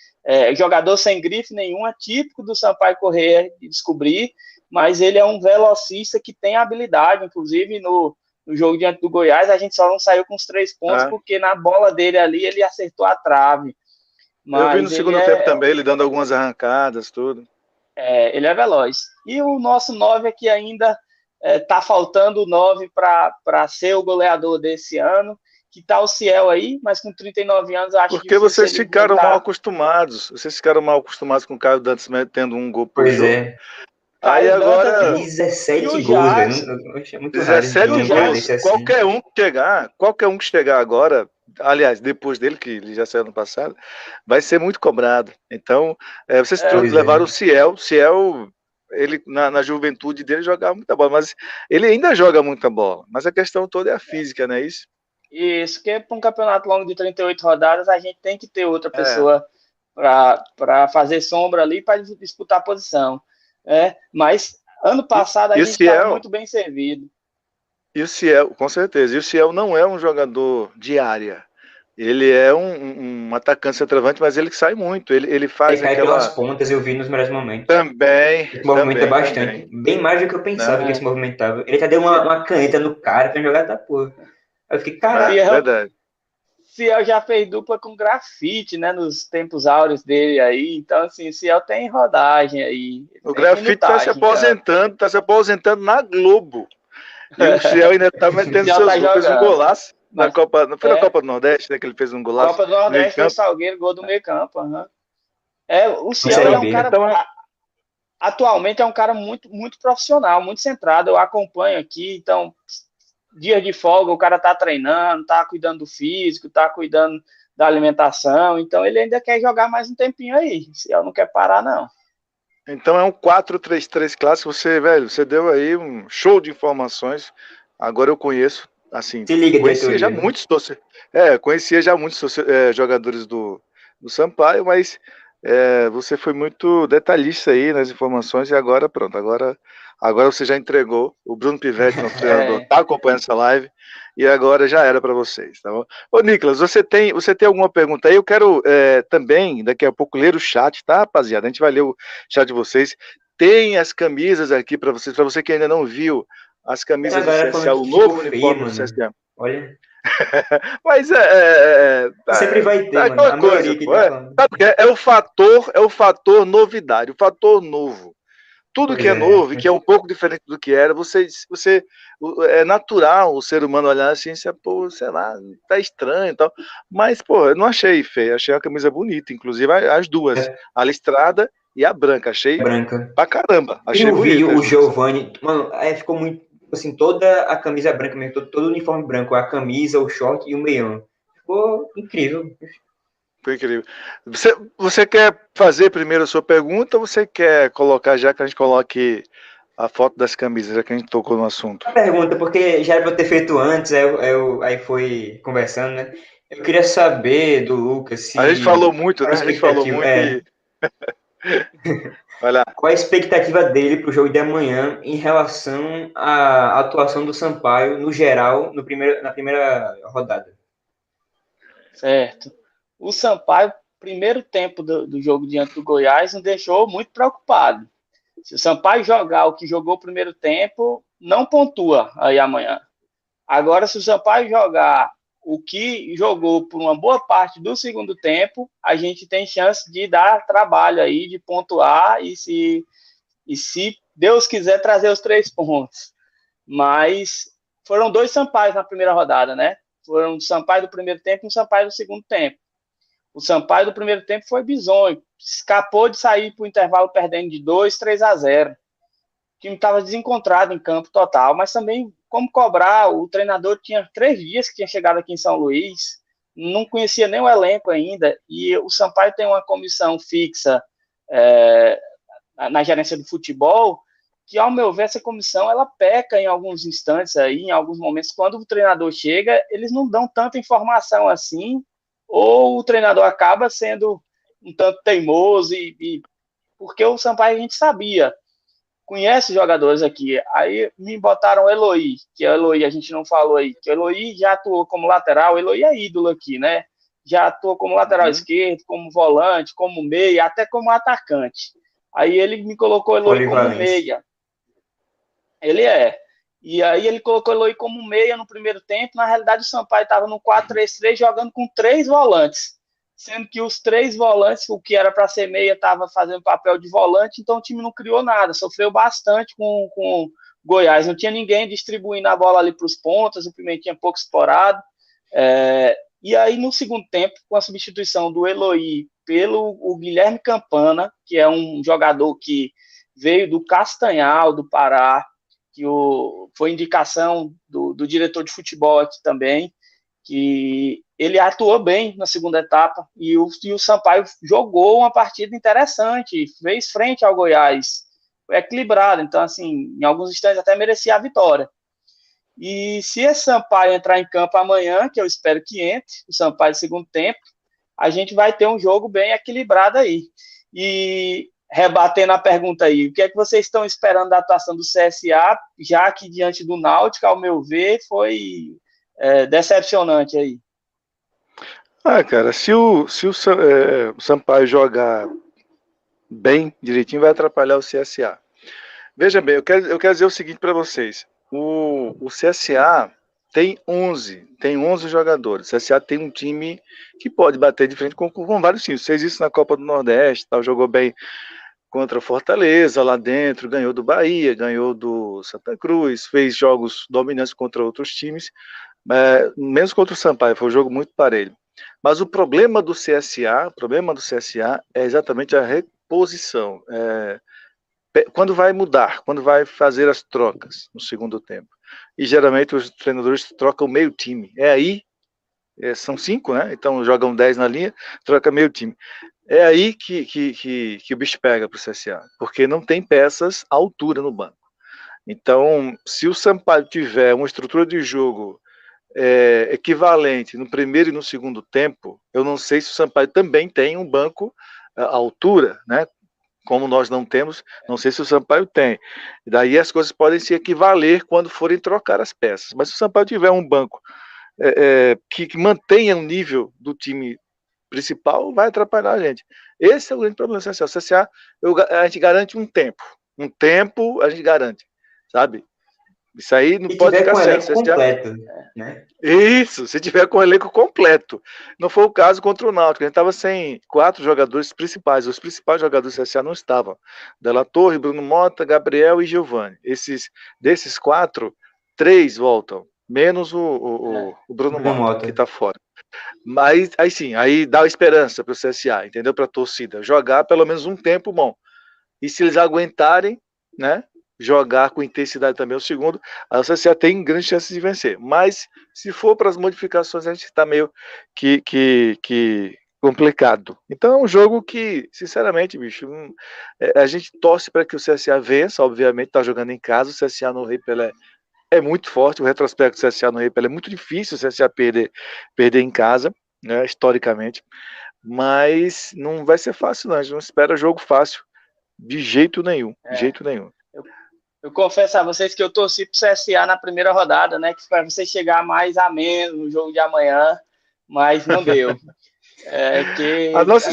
jogador sem grife nenhuma, típico do Sampaio Corrêa de descobrir, mas ele é um velocista que tem habilidade, inclusive no jogo diante do Goiás, a gente só não saiu com os 3 pontos, porque na bola dele ali, ele acertou a trave. Mas eu vi no segundo tempo também, ele dando algumas arrancadas, tudo. Ele é veloz. E o nosso 9 aqui ainda tá faltando o 9 para ser o goleador desse ano, que tá o Ciel aí, mas com 39 anos eu acho porque vocês ficaram mal acostumados. Vocês ficaram mal acostumados com o Caio Dantas tendo um gol por jogo. É. Aí agora 17 gols, velho. É muito 17 gols. Assim. Qualquer um que chegar agora, aliás, depois dele, que ele já saiu no passado, vai ser muito cobrado. Então, vocês levaram o Ciel. Ciel, ele na juventude dele jogava muita bola, mas ele ainda joga muita bola. Mas a questão toda é a física, não é isso? Isso, que para um campeonato longo de 38 rodadas, a gente tem que ter outra pessoa para fazer sombra ali, para disputar a posição. Mas ano passado a gente estava muito bem servido. E o Ciel, com certeza. E o Ciel não é um jogador de área. Ele é um atacante centroavante, mas ele sai muito. Ele faz cai pelas pontas, eu vi nos melhores momentos. Também. Ele se movimenta bastante. Também. Bem mais do que eu pensava que ele se movimentava. Ele até deu uma caneta no cara pra jogar da porra. Aí eu fiquei, caralho. Verdade. Ciel já fez dupla com Grafite, né? Nos tempos áureos dele aí. Então, assim, o Ciel tem rodagem aí. O Grafite tá se aposentando na Globo. E o Ciel ainda tá metendo fez um golaço na Copa. Não foi na Copa do Nordeste, né? Que ele fez um golaço. Copa do Nordeste foi o Salgueiro, gol do meio campo. O Ciel é um cara. Então, atualmente é um cara muito, muito profissional, muito centrado. Eu acompanho aqui, então. Dias de folga, o cara tá treinando, tá cuidando do físico, tá cuidando da alimentação, então ele ainda quer jogar mais um tempinho aí, se eu não quer parar, não. Então é um 4-3-3 clássico, você deu aí um show de informações, agora eu conheço, assim, Se liga, conhecia já diretoria. muitos jogadores do Sampaio, mas você foi muito detalhista aí nas informações e agora pronto, agora você já entregou. O Bruno Pivetti, nosso treinador, está acompanhando essa live e agora já era para vocês, tá bom? Ô, Nicolas, você tem alguma pergunta aí? Eu quero também, daqui a pouco, ler o chat, tá, rapaziada? A gente vai ler o chat de vocês. Tem as camisas aqui para você que ainda não viu, as camisas do CSA, o novo uniforme do CSA. Olha. Mas sempre vai ter, é mano. aquela A coisa, maioria que pô, tá falando. sabe porque é o fator novidade, o fator novo. Tudo Pois que é novo e que é um pouco diferente do que era, é natural o ser humano olhar assim, pô, sei lá, tá estranho e tal. Mas, pô, eu não achei feio, achei a camisa bonita, inclusive as duas, a listrada e a branca, achei branca. pra caramba, achei Eu vi bonita o as duas. Giovanni, mano, ficou muito, assim, toda a camisa branca mesmo, todo o uniforme branco, a camisa, o short e o meião. Ficou incrível. Foi incrível. Você quer fazer primeiro a sua pergunta ou você quer colocar, já que a gente coloque a foto das camisas, já que a gente tocou no assunto? Uma pergunta, porque já era pra eu ter feito antes, aí foi conversando, né? Eu queria saber do Lucas A gente falou se muito, qual a né? A gente falou expectativa, muito e. Olha. Qual a expectativa dele para o jogo de amanhã em relação à atuação do Sampaio no geral na primeira rodada? Certo. O Sampaio, primeiro tempo do jogo diante do Goiás, nos deixou muito preocupado. Se o Sampaio jogar o que jogou o primeiro tempo, não pontua aí amanhã. Agora, se o Sampaio jogar o que jogou por uma boa parte do segundo tempo, a gente tem chance de dar trabalho aí, de pontuar e se Deus quiser trazer os 3 pontos. Mas foram 2 Sampaios na primeira rodada, né? Foram o Sampaio do primeiro tempo e o Sampaio do segundo tempo. O Sampaio do primeiro tempo foi bizonho, escapou de sair para o intervalo perdendo de 2-3-0. O time estava desencontrado em campo total, mas também, como cobrar, o treinador tinha 3 dias que tinha chegado aqui em São Luís, não conhecia nem o elenco ainda, e o Sampaio tem uma comissão fixa na gerência do futebol, que, ao meu ver, essa comissão ela peca em alguns instantes aí, em alguns momentos, quando o treinador chega, eles não dão tanta informação assim, ou o treinador acaba sendo um tanto teimoso, porque o Sampaio a gente sabia, conhece jogadores aqui. Aí me botaram o Eloy, que o Eloy a gente não falou aí, que o Eloy já atuou como lateral, o Eloy é ídolo aqui, né? Já atuou como lateral esquerdo, como volante, como meia, até como atacante. Aí ele me colocou o Eloy como meia. Ele é. E aí ele colocou o Eloy como meia no primeiro tempo. Na realidade, o Sampaio estava no 4-3-3 jogando com 3 volantes. Sendo que os 3 volantes, o que era para ser meia, estava fazendo papel de volante, então o time não criou nada. Sofreu bastante com Goiás. Não tinha ninguém distribuindo a bola ali para os pontas, o Pimentinha pouco explorado. E aí, no segundo tempo, com a substituição do Eloy pelo o Guilherme Campana, que é um jogador que veio do Castanhal, do Pará, que foi indicação do diretor de futebol aqui também, que ele atuou bem na segunda etapa e o Sampaio jogou uma partida interessante, fez frente ao Goiás, foi equilibrado, então assim, em alguns instantes até merecia a vitória. E se esse Sampaio entrar em campo amanhã, que eu espero que entre, o Sampaio no segundo tempo, a gente vai ter um jogo bem equilibrado aí. E rebatendo a pergunta aí, o que é que vocês estão esperando da atuação do CSA, já que diante do Náutico, ao meu ver, foi decepcionante aí? Cara, se o Sampaio jogar bem, direitinho, vai atrapalhar o CSA. Veja bem, eu quero dizer o seguinte para vocês. O CSA tem 11 jogadores. O CSA tem um time que pode bater de frente com vários times. Fez isso na Copa do Nordeste, tal, jogou bem contra o Fortaleza lá dentro, ganhou do Bahia, ganhou do Santa Cruz, fez jogos dominantes contra outros times, menos contra o Sampaio, foi um jogo muito parelho. Mas o problema do CSA é exatamente a reposição. Quando vai mudar, quando vai fazer as trocas no segundo tempo. E geralmente os treinadores trocam meio time. É aí são 5, né? Então jogam 10 na linha, troca meio time. É aí que o bicho pega para o CSA, porque não tem peças à altura no banco. Então, se o Sampaio tiver uma estrutura de jogo equivalente no primeiro e no segundo tempo, eu não sei se o Sampaio também tem um banco à altura, né? Como nós não temos, não sei se o Sampaio tem. Daí as coisas podem se equivaler quando forem trocar as peças. Mas se o Sampaio tiver um banco que mantenha o nível do time principal, vai atrapalhar a gente. Esse é o grande problema do CSA. O CSA, a gente garante um tempo. Um tempo a gente garante, sabe? Isso aí não pode ficar certo. Se tiver com o elenco completo, né? Isso, se tiver com o elenco completo. Não foi o caso contra o Náutico. A gente estava sem 4 jogadores principais. Os principais jogadores do CSA não estavam. Della Torre, Bruno Mota, Gabriel e Giovani. Desses 4, 3 voltam. Menos o Bruno Mota, que está fora. Mas aí sim, aí dá esperança para o CSA, entendeu? Para a torcida. Jogar pelo menos um tempo bom. E se eles aguentarem, né? Jogar com intensidade também o segundo, a CSA tem grandes chances de vencer. Mas se for para as modificações, a gente está meio que complicado. Então é um jogo que, sinceramente, bicho, a gente torce para que o CSA vença, obviamente, está jogando em casa, o CSA no Rei Pelé é muito forte, o retrospecto do CSA no Rei Pelé é muito difícil o CSA perder em casa, né, historicamente, mas não vai ser fácil não, a gente não espera jogo fácil, de jeito nenhum, de jeito nenhum. Eu confesso a vocês que eu torci pro CSA na primeira rodada, né, que para você chegar mais a menos no jogo de amanhã, mas não deu. A nossa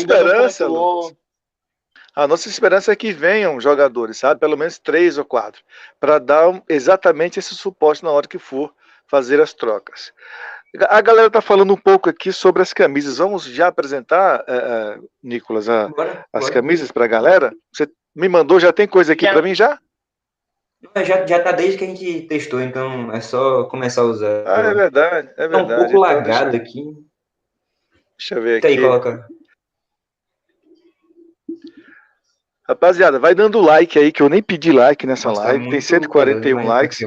esperança é que venham jogadores, sabe? Pelo menos 3 ou 4, para dar exatamente esse suporte na hora que for fazer as trocas. A galera tá falando um pouco aqui sobre as camisas. Vamos já apresentar, Nicolas, as camisas para a galera? Você me mandou, já tem coisa aqui para mim já? Já tá desde que a gente testou, então é só começar a usar. É verdade. Tá um pouco lagado aqui. Deixa eu ver aqui. Aí, coloca. Rapaziada, vai dando like aí, que eu nem pedi like nessa live. Tem 141 likes.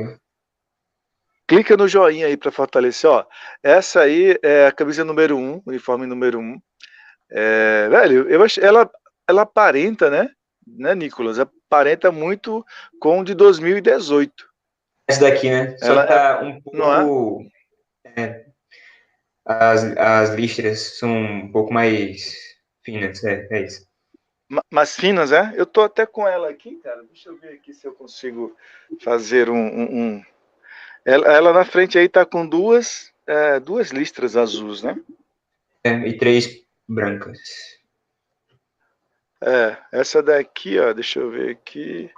Clica no joinha aí para fortalecer. Ó, essa aí é a camisa número 1, uniforme número 1. Velho, eu acho, ela aparenta, né, Nicolas? Aparenta muito com o de 2018. Essa daqui, né? Só tá um pouco... Não é? As listras são um pouco mais finas, é isso. Mais finas, é? Eu tô até com ela aqui, cara. Deixa eu ver aqui se eu consigo fazer Ela na frente aí tá com duas listras azuis, né? E 3 brancas. Essa daqui, ó, deixa eu ver aqui.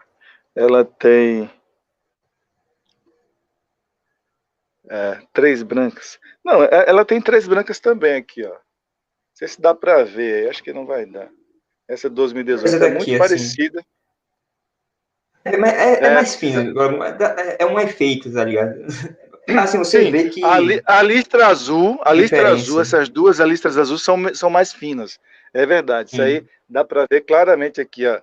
Ela tem 3 brancas. Não, ela tem 3 brancas também aqui, ó. Não sei se dá pra ver, acho que não vai dar. Essa 2018 é muito assim, parecida. É mais fino, é um efeito, tá ligado? Assim, você vê que... A listra azul, essas duas listras azuis são mais finas. É verdade, isso aí dá para ver claramente aqui, ó,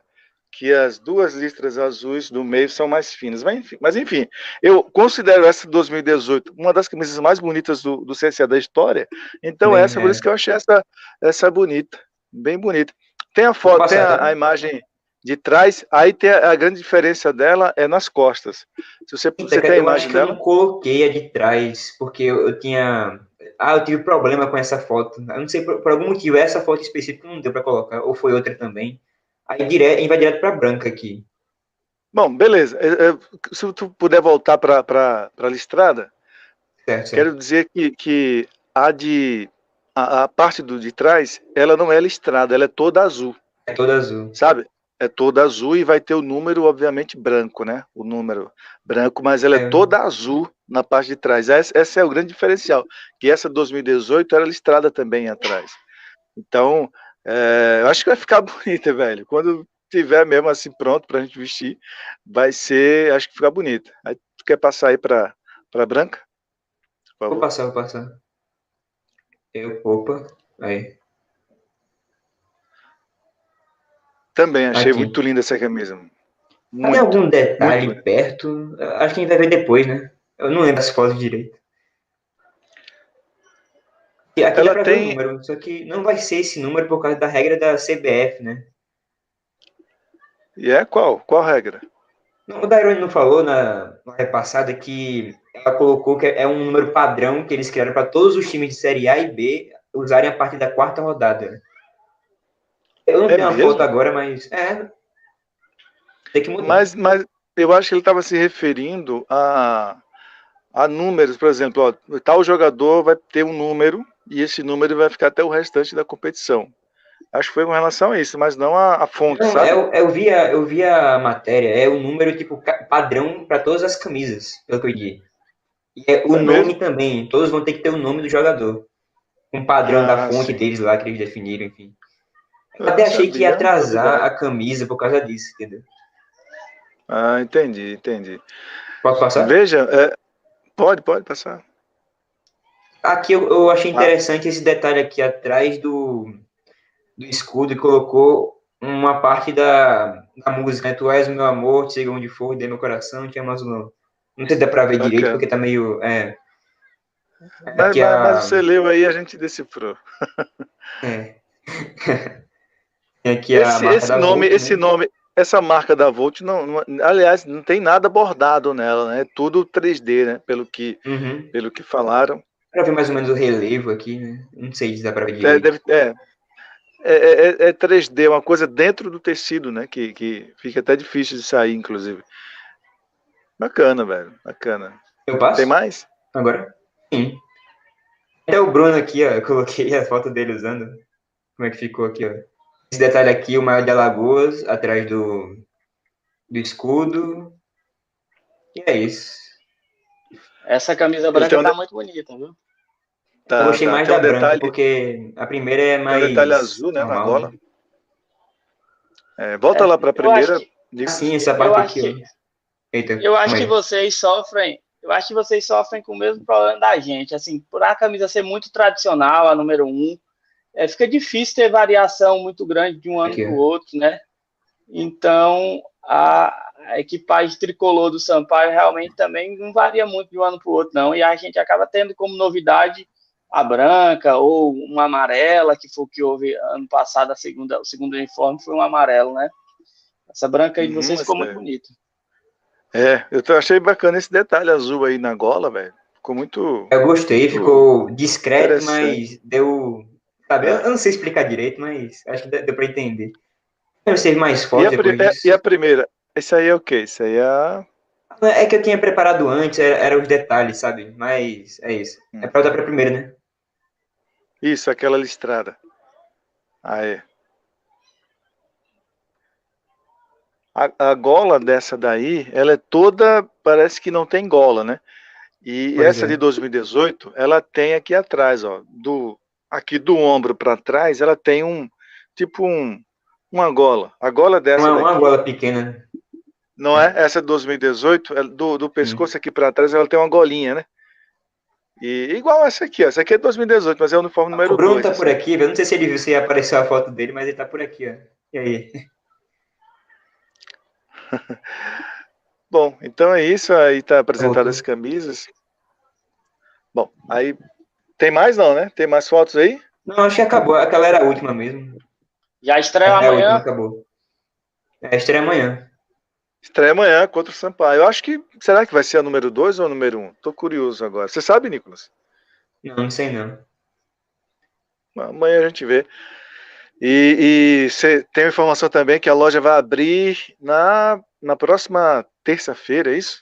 que as 2 listras azuis do meio são mais finas. Mas enfim, eu considero essa 2018 uma das camisas mais bonitas do CSA da história. Então por isso que eu achei essa bonita, bem bonita. Tem a foto, tem a imagem de trás, aí tem a grande diferença dela é nas costas. Se você tem a imagem dela... Eu não coloquei a de trás, porque eu tive problema com essa foto. Eu não sei, por algum motivo, essa foto específica não deu para colocar, ou foi outra também. Aí vai direto para branca aqui. Bom, beleza. Se tu puder voltar para a listrada, certo. Quero dizer que a parte de trás, ela não é listrada, ela é toda azul. É toda azul. Sabe? É toda azul e vai ter o número, obviamente, branco, né? O número branco, mas ela é toda azul na parte de trás. Esse é o grande diferencial, que essa 2018 era listrada também atrás. Então, eu acho que vai ficar bonita, velho. Quando tiver mesmo assim pronto pra gente vestir, vai acho que fica bonita. Aí tu quer passar aí pra branca? Vou passar. Opa, aí. Também achei muito linda essa camisa. Tem algum detalhe perto? Acho que a gente vai ver depois, né? Eu não lembro as fotos direito. Aqui dá ela pra ver o tem... número, só que não vai ser esse número por causa da regra da CBF, né? E é qual? Qual regra? O Dairone não falou na repassada que ela colocou que é um número padrão que eles criaram para todos os times de Série A e B usarem a partir da quarta rodada. Eu não É tenho uma foto mesmo? agora, mas tem que mudar. Mas eu acho que ele estava se referindo a números, por exemplo, ó, tal jogador vai ter um número e esse número vai ficar até o restante da competição. Acho que foi com relação a isso, mas não a fonte, Não, sabe? eu vi a matéria, é o número tipo padrão para todas as camisas, pelo que eu vi. E é o É nome mesmo? também, todos vão ter que ter o nome do jogador. Um padrão da Ah, fonte sim. deles lá, que eles definiram, enfim. Eu Eu até não achei que ia sabia, não sabia atrasar não. a camisa por causa disso, entendeu? Ah, entendi. Posso passar? Veja, pode passar. Aqui eu achei Ah, interessante esse detalhe aqui atrás do escudo e colocou uma parte da música, né? Tu és o meu amor, siga onde for, dê meu coração, te amo azulão. Não sei se dá pra ver direito, porque bacana. tá meio. Mas, Aqui mas, mas a. você leu aí, a gente decifrou. É, tem aqui a Esse, marca esse da nome, Volt, esse né? nome, essa marca da Volt, aliás, não tem nada bordado nela, né? É tudo 3D, né? Uhum. Pelo que falaram. Pra ver mais ou menos o relevo aqui, né? Não sei se dá pra ver É, direito. 3D, uma coisa dentro do tecido, né? Que fica até difícil de sair, inclusive. Bacana, velho. Bacana. Eu Tem passo? mais? Agora? Sim. Até o Bruno aqui, ó, eu coloquei a foto dele usando. Como é que ficou aqui, ó. Esse detalhe aqui, o maior de Alagoas, atrás do escudo. E é isso. Essa camisa Ele branca tá muito bonita, viu? Eu gostei mais tem da um branca, detalhe, porque a primeira é tem um detalhe mais azul, né, na normal, gola. né? Volta É, lá para a eu acho primeira, que Nicolas. Assim, essa eu parte acho aqui, ó. que Eita, eu acho calma que aí. vocês sofrem, eu acho que vocês sofrem com o mesmo problema da gente, assim, por a camisa ser muito tradicional, a número um, fica difícil ter variação muito grande de um ano Aqui, para o ó. outro, né? Então, a equipagem tricolor do Sampaio realmente também não varia muito de um ano para o outro, não. E a gente acaba tendo como novidade a branca ou uma amarela, que foi o que houve ano passado, o segundo uniforme foi um amarelo, né? Essa branca aí de vocês ficou muito bonita. Achei bacana esse detalhe azul aí na gola, velho. Ficou muito, Eu gostei, muito ficou discreto, interessante. mas deu. Sabe, É. eu não sei explicar direito, mas acho que deu pra entender. Eu sei mais E, fotos depois e disso. a primeira? Esse aí é o quê? Esse aí é a... É que eu tinha preparado antes, era os detalhes, sabe? Mas é isso. É pra dar pra primeira, né? Isso, aquela listrada. Aí. A gola dessa daí, ela é toda, parece que não tem gola, né? E Pois essa é. de 2018, ela tem aqui atrás, ó, aqui do ombro para trás, ela tem uma gola. A gola dessa Uma daqui, gola pequena. não é? Essa de 2018, do Sim. pescoço aqui para trás, ela tem uma golinha, né? E igual essa aqui, ó. Essa aqui é 2018, mas é o uniforme O número Bruno 2, tá por assim. aqui, velho. Não sei se ele viu se apareceu a foto dele, mas ele tá por aqui, ó. E aí? Bom, então é isso. Aí tá apresentado as Voltou. camisas. Bom, aí tem mais não, né? Tem mais fotos aí? Não, acho que acabou. Aquela era a última mesmo. Já estreia É a última, amanhã. acabou. É, estreia amanhã. Estreia amanhã contra o Sampaio. Eu acho que. Será que vai ser a número 2 ou a número 1? Tô curioso agora. Você sabe, Nicolas? Não, não sei não. Amanhã a gente vê. E você tem a informação também que a loja vai abrir na próxima terça-feira, é isso?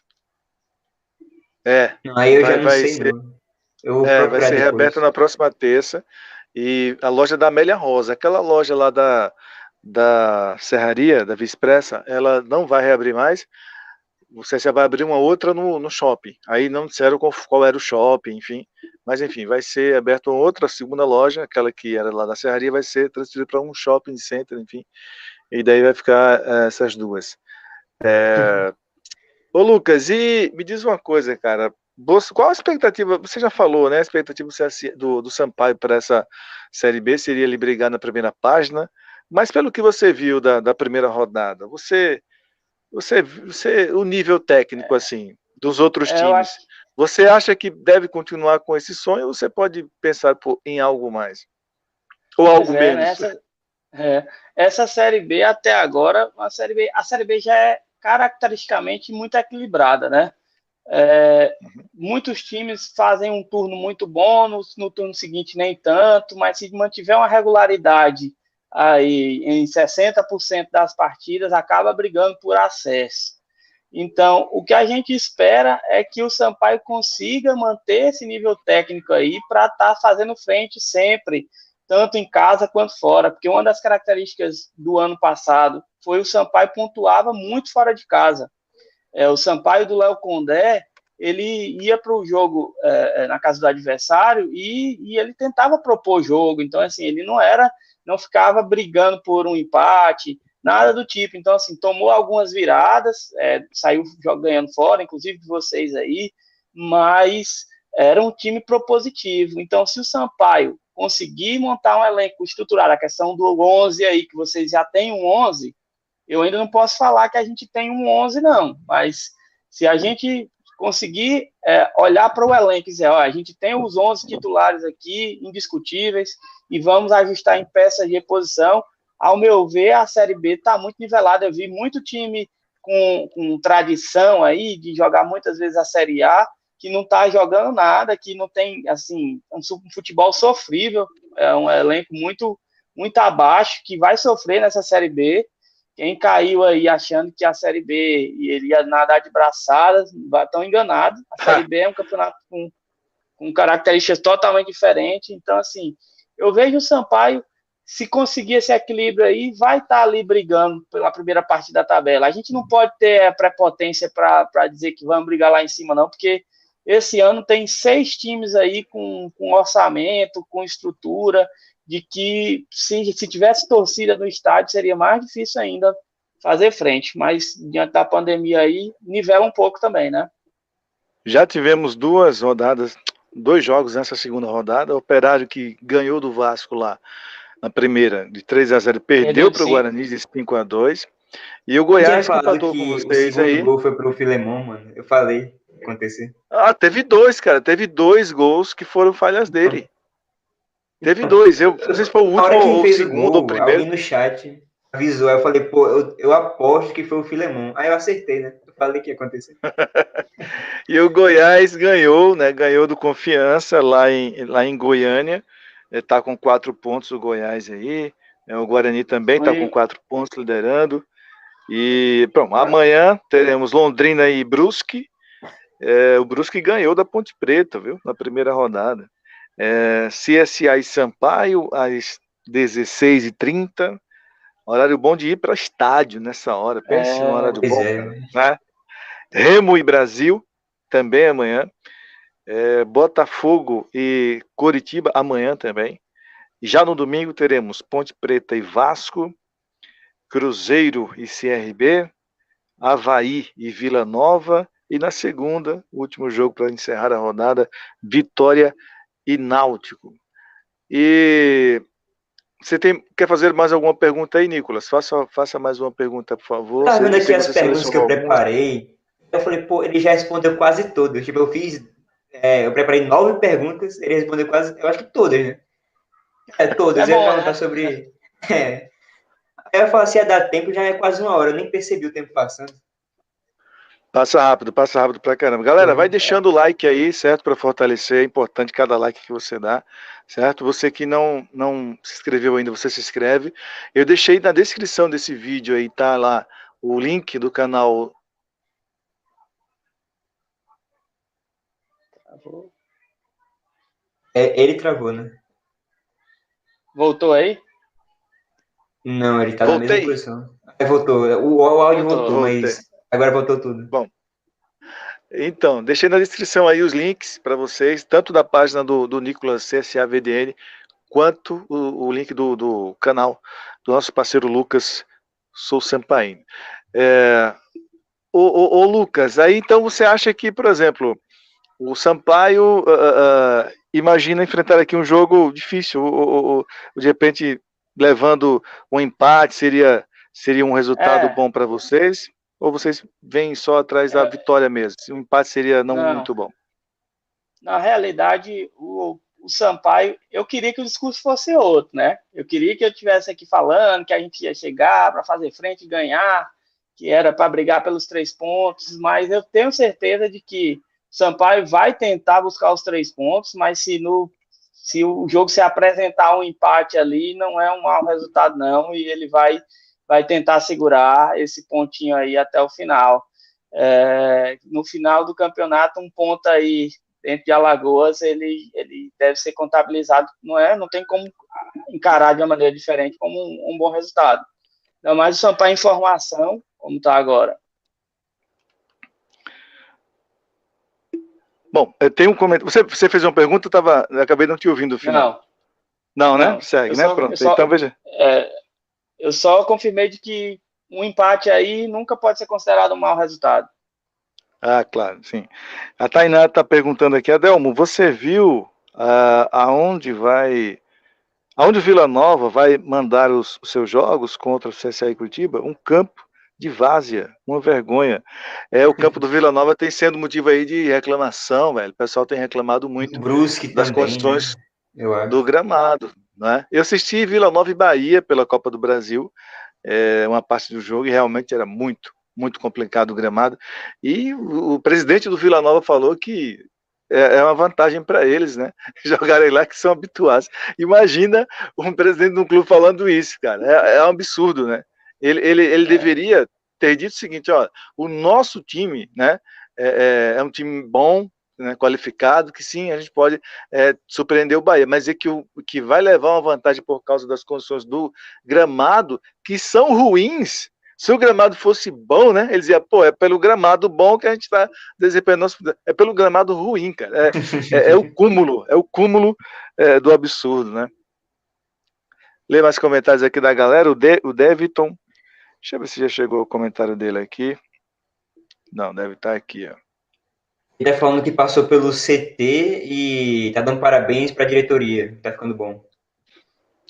É. Não, aí eu já Vai, não vai sei ser, não. Eu vou procurar ser reaberta depois. na próxima terça. E a loja da Amélia Rosa, aquela loja lá da Serraria, da Via Expressa, ela não vai reabrir mais. Você já vai abrir uma outra no shopping. Aí não disseram qual era o shopping, enfim. Mas enfim, vai ser aberta uma outra segunda loja, aquela que era lá da Serraria, vai ser transferida para um shopping center, enfim. E daí vai ficar essas duas. Ô Lucas, e me diz uma coisa, cara. Qual a expectativa? Você já falou, né? A expectativa do Sampaio para essa Série B seria ele brigar na primeira página. Mas pelo que você viu da primeira rodada, o nível técnico, assim, dos outros Eu acho, times. Você acha que deve continuar com esse sonho ou você pode pensar em algo mais? Ou algo menos? Essa Série B até agora, a Série B já é caracteristicamente muito equilibrada, né? Muitos times fazem um turno muito bom, no turno seguinte nem tanto, mas se mantiver uma regularidade aí em 60% das partidas, acaba brigando por acesso. Então, o que a gente espera é que o Sampaio consiga manter esse nível técnico aí para estar fazendo frente sempre, tanto em casa quanto fora, porque uma das características do ano passado foi o Sampaio pontuava muito fora de casa. O Sampaio do Léo Condé, ele ia para o jogo na casa do adversário e ele tentava propor jogo, então assim, ele não ficava brigando por um empate, nada do tipo. Então, assim, tomou algumas viradas, saiu ganhando fora, inclusive de vocês aí, mas era um time propositivo. Então, se o Sampaio conseguir montar um elenco estruturado, a questão do 11 aí, que vocês já têm um 11, eu ainda não posso falar que a gente tem um 11, não, mas se a gente conseguir olhar para o elenco e dizer, a gente tem os 11 titulares aqui, indiscutíveis, e vamos ajustar em peças de reposição, ao meu ver, a Série B está muito nivelada. Eu vi muito time com tradição aí, de jogar muitas vezes a Série A, que não está jogando nada, que não tem, assim, um futebol sofrível, é um elenco muito, muito abaixo, que vai sofrer nessa Série B. Quem caiu aí achando que a Série B ele ia nadar de braçadas, estão enganados. A Série B é um campeonato com características totalmente diferentes. Então, assim, eu vejo o Sampaio, se conseguir esse equilíbrio aí, vai estar ali brigando pela primeira parte da tabela. A gente não pode ter prepotência para dizer que vamos brigar lá em cima, não, porque esse ano tem 6 times aí com orçamento, com estrutura, de que se tivesse torcida no estádio, seria mais difícil ainda fazer frente. Mas, diante da pandemia aí, nivela um pouco também, né? Já tivemos 2 rodadas, 2 jogos nessa segunda rodada. O Operário, que ganhou do Vasco lá na primeira, de 3-0, perdeu para o Guarani de 5-2. E o Goiás, que empatou com vocês aí. O segundo gol foi pro Filemon, mano. Eu falei que ia acontecer. Teve 2, cara. Teve 2 gols que foram falhas dele. Teve 2. Eu não sei se foi o último ou o segundo ou o primeiro. Alguém no chat avisou. Aí eu falei, eu aposto que foi o Filemon. Aí eu acertei, né? Eu falei que ia acontecer. E o Goiás ganhou, né? Ganhou do Confiança lá em Goiânia. Tá com 4 pontos o Goiás aí. O Guarani também tá com 4 pontos liderando. E pronto, amanhã teremos Londrina e Brusque. O Brusque ganhou da Ponte Preta, viu? Na primeira rodada. CSA e Sampaio às 16h30. Horário bom de ir para estádio nessa hora. Pense no horário bom. Né? Remo e Brasil também amanhã. Botafogo e Coritiba amanhã também. Já no domingo teremos Ponte Preta e Vasco, Cruzeiro e CRB, Avaí e Vila Nova, e na segunda, último jogo para encerrar a rodada, Vitória e Náutico. E você quer fazer mais alguma pergunta aí, Nicolas? Faça mais uma pergunta, por favor. Tá vendo aqui as perguntas que eu preparei? Eu falei, ele já respondeu quase todas. Tipo, eu preparei 9 perguntas, ele respondeu quase, eu acho que todas, né? Todas. Eu ia perguntar sobre... Aí eu falei, se ia dar tempo, já é quase 1 hora, eu nem percebi o tempo passando. Passa rápido pra caramba. Galera, vai deixando o like aí, certo? Para fortalecer, é importante cada like que você dá, certo? Você que não se inscreveu ainda, você se inscreve. Eu deixei na descrição desse vídeo aí, tá lá o link do canal. Travou. Ele travou, né? Voltou aí? Não, ele tá na mesma posição. Aí voltou. O áudio voltou, mas agora voltou tudo. Bom, então, deixei na descrição aí os links para vocês, tanto da página do Nicolas CSA VDN, quanto o link do canal do nosso parceiro Lucas Sou Sampaio. Ô Lucas, aí então você acha que, por exemplo, o Sampaio imagina enfrentar aqui um jogo difícil, ou de repente levando um empate seria um resultado bom para vocês? Ou vocês vêm só atrás da vitória mesmo? Um empate seria não muito bom? na realidade, o Sampaio, eu queria que o discurso fosse outro, né? Eu queria que eu estivesse aqui falando que a gente ia chegar para fazer frente e ganhar, que era para brigar pelos 3 pontos, mas eu tenho certeza de que o Sampaio vai tentar buscar os 3 pontos, mas se o jogo se apresentar um empate ali, não é um mau resultado, não, e ele vai tentar segurar esse pontinho aí até o final. No final do campeonato, um ponto aí dentro de Alagoas, ele deve ser contabilizado, não tem como encarar de uma maneira diferente como um bom resultado. Ainda mais o Sampaio em formação, como está agora. Bom, tem um comentário. Você fez uma pergunta, eu acabei não te ouvindo no final. Não, né? Segue, né? Pronto. Então, veja. Eu só confirmei de que um empate aí nunca pode ser considerado um mau resultado. Ah, claro, sim. A Tainá está perguntando aqui, Adelmo, você viu aonde o Vila Nova vai mandar os seus jogos contra o CSA e Curitiba? Um campo de várzea, uma vergonha. O campo do Vila Nova tem sendo motivo aí de reclamação, velho. O pessoal tem reclamado muito Brusque das também, condições, né? do gramado, né? Eu assisti Vila Nova e Bahia pela Copa do Brasil, uma parte do jogo, e realmente era muito complicado o gramado. E o presidente do Vila Nova falou que é uma vantagem para eles, né? Jogarem lá, que são habituados. Imagina um presidente de um clube falando isso, cara. É um absurdo, né? Ele deveria ter dito o seguinte: ó, o nosso time, né, é um time bom, né, qualificado, que sim, a gente pode surpreender o Bahia, mas que vai levar uma vantagem por causa das condições do gramado, que são ruins. Se o gramado fosse bom, né? Ele dizia, pô, é pelo gramado bom que a gente está desempenhando nosso. É pelo gramado ruim, cara. É o cúmulo do absurdo, né? Lê mais comentários aqui da galera. O Deviton. Deixa eu ver se já chegou o comentário dele aqui. Não, deve estar aqui, ó. Ele tá falando que passou pelo CT e tá dando parabéns pra diretoria. Tá ficando bom.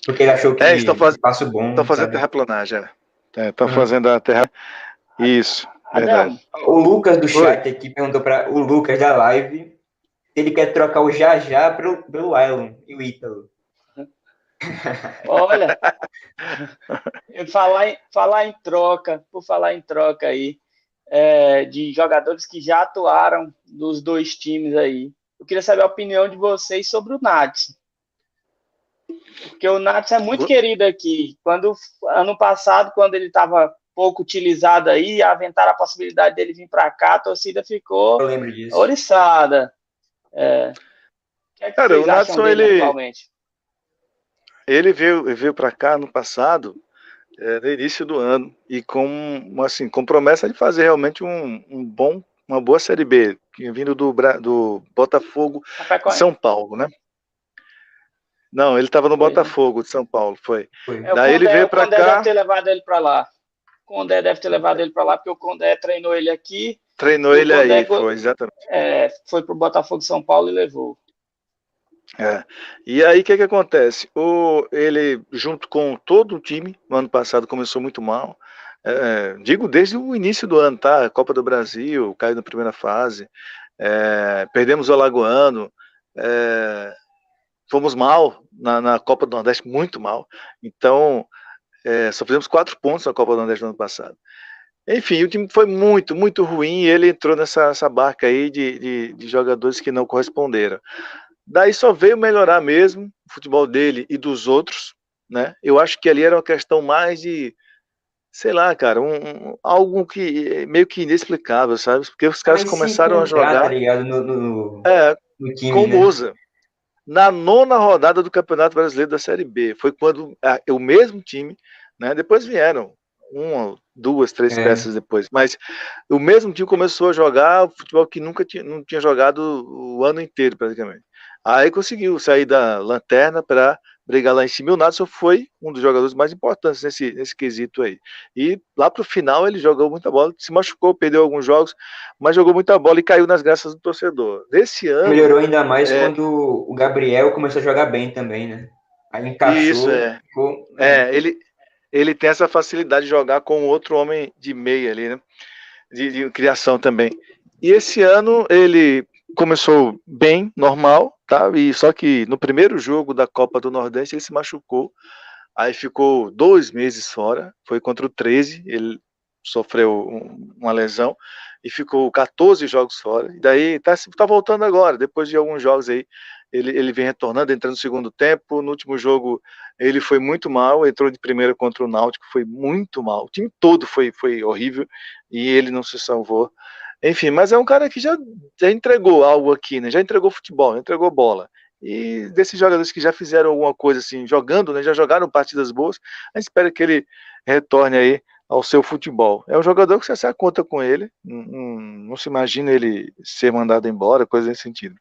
Porque ele achou que passo bom. Estão fazendo terraplanagem, estão fazendo a terra. Isso, verdade. O Lucas do chat aqui perguntou para o Lucas da live se ele quer trocar o Jajá pelo Ailon e o Ítalo. Olha, falar em troca, por falar em troca aí, de jogadores que já atuaram nos dois times aí, eu queria saber a opinião de vocês sobre o Nats. Porque o Nats é muito querido aqui. Ano passado, quando ele estava pouco utilizado aí, aventaram a possibilidade dele vir para cá, a torcida ficou oriçada. O que é que Cara, vocês o Natson, dele atualmente? Ele veio para cá no passado, no início do ano, e com promessa de fazer realmente uma boa Série B, vindo do Botafogo de São Paulo, né? Não, ele estava no Botafogo de São Paulo, foi. Daí ele veio para cá. O Condé deve ter levado ele para lá. O Condé deve ter levado ele para lá, porque o Condé treinou ele aqui. Treinou ele aí, foi, exatamente. Foi para o Botafogo de São Paulo e levou. E aí o que acontece? Ele, junto com todo o time, no ano passado começou muito mal. Digo desde o início do ano, tá? Copa do Brasil, caiu na primeira fase. Perdemos o Alagoano. Fomos mal na Copa do Nordeste, muito mal. Então, só fizemos 4 pontos na Copa do Nordeste no ano passado. Enfim, o time foi muito ruim, e ele entrou nessa barca aí de jogadores que não corresponderam. Daí só veio melhorar mesmo o futebol dele e dos outros, né? Eu acho que ali era uma questão mais de, sei lá, cara, algo que meio que inexplicável, sabe? Porque os caras começaram a jogar, tá ligado? No time, com o né? Moza. Na 9ª rodada do Campeonato Brasileiro da Série B, foi quando o mesmo time, né? Depois vieram 1, 2, 3 peças depois, mas o mesmo time começou a jogar o futebol que não tinha jogado o ano inteiro, praticamente. Aí conseguiu sair da lanterna para brigar lá em cima. E o Natson foi um dos jogadores mais importantes nesse quesito aí. E lá pro final ele jogou muita bola, se machucou, perdeu alguns jogos, mas jogou muita bola e caiu nas graças do torcedor. Nesse ano... Melhorou ainda mais quando o Gabriel começou a jogar bem também, né? Aí encaixou. Isso, ele tem essa facilidade de jogar com outro homem de meia ali, né? De criação também. E esse ano ele começou bem, normal, tá? E só que no primeiro jogo da Copa do Nordeste ele se machucou, aí ficou 2 meses fora, foi contra o 13, ele sofreu uma lesão e ficou 14 jogos fora. E daí tá voltando agora, depois de alguns jogos aí, ele vem retornando, entrando no segundo tempo. No último jogo ele foi muito mal, entrou de primeira contra o Náutico, foi muito mal. O time todo foi horrível e ele não se salvou. Enfim, mas é um cara que já entregou algo aqui, né? Já entregou futebol, já entregou bola. E desses jogadores que já fizeram alguma coisa assim, jogando, né? Já jogaram partidas boas, a gente espera que ele retorne aí ao seu futebol. É um jogador que você se conta com ele, não se imagina ele ser mandado embora, coisa nesse sentido,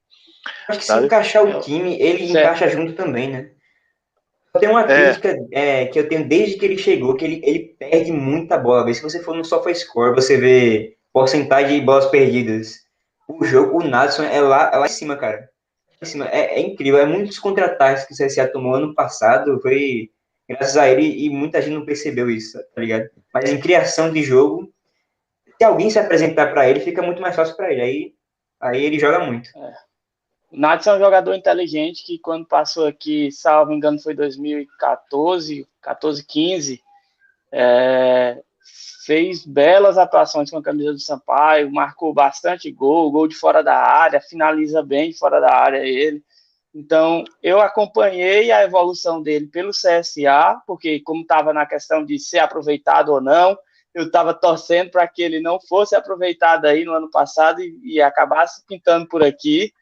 Acho que se sabe? encaixar o time, ele Certo. encaixa junto também, né? Tem uma É, crítica que eu tenho desde que ele chegou, que ele perde muita bola. Se você for no SofaScore, você vê porcentagem de bolas perdidas. O jogo, o Nadson é lá em cima, cara. Em cima. É incrível. É muitos contra-ataques que o CSA tomou ano passado. Foi graças a ele e muita gente não percebeu isso, tá ligado? Mas em criação de jogo, se alguém se apresentar para ele, fica muito mais fácil para ele. Aí ele joga muito. O Natson é um jogador inteligente que quando passou aqui, salvo engano, foi 2014, 14, 15, fez belas atuações com a camisa do Sampaio, marcou bastante gol de fora da área, finaliza bem de fora da área ele. Então, eu acompanhei a evolução dele pelo CSA, porque como estava na questão de ser aproveitado ou não, eu estava torcendo para que ele não fosse aproveitado aí no ano passado e acabasse pintando por aqui.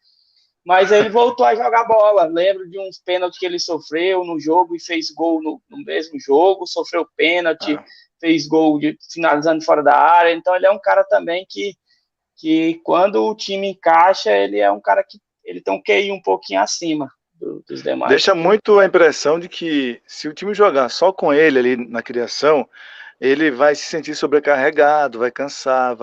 Mas ele voltou a jogar bola. Lembro de uns pênaltis que ele sofreu no jogo e fez gol no mesmo jogo, sofreu pênalti, fez gol finalizando fora da área. Então ele é um cara também que quando o time encaixa, ele é um cara que ele tem um QI um pouquinho acima dos demais. deixa muito a impressão de que se o time jogar só com ele ali na criação, ele vai se sentir sobrecarregado, vai cansar,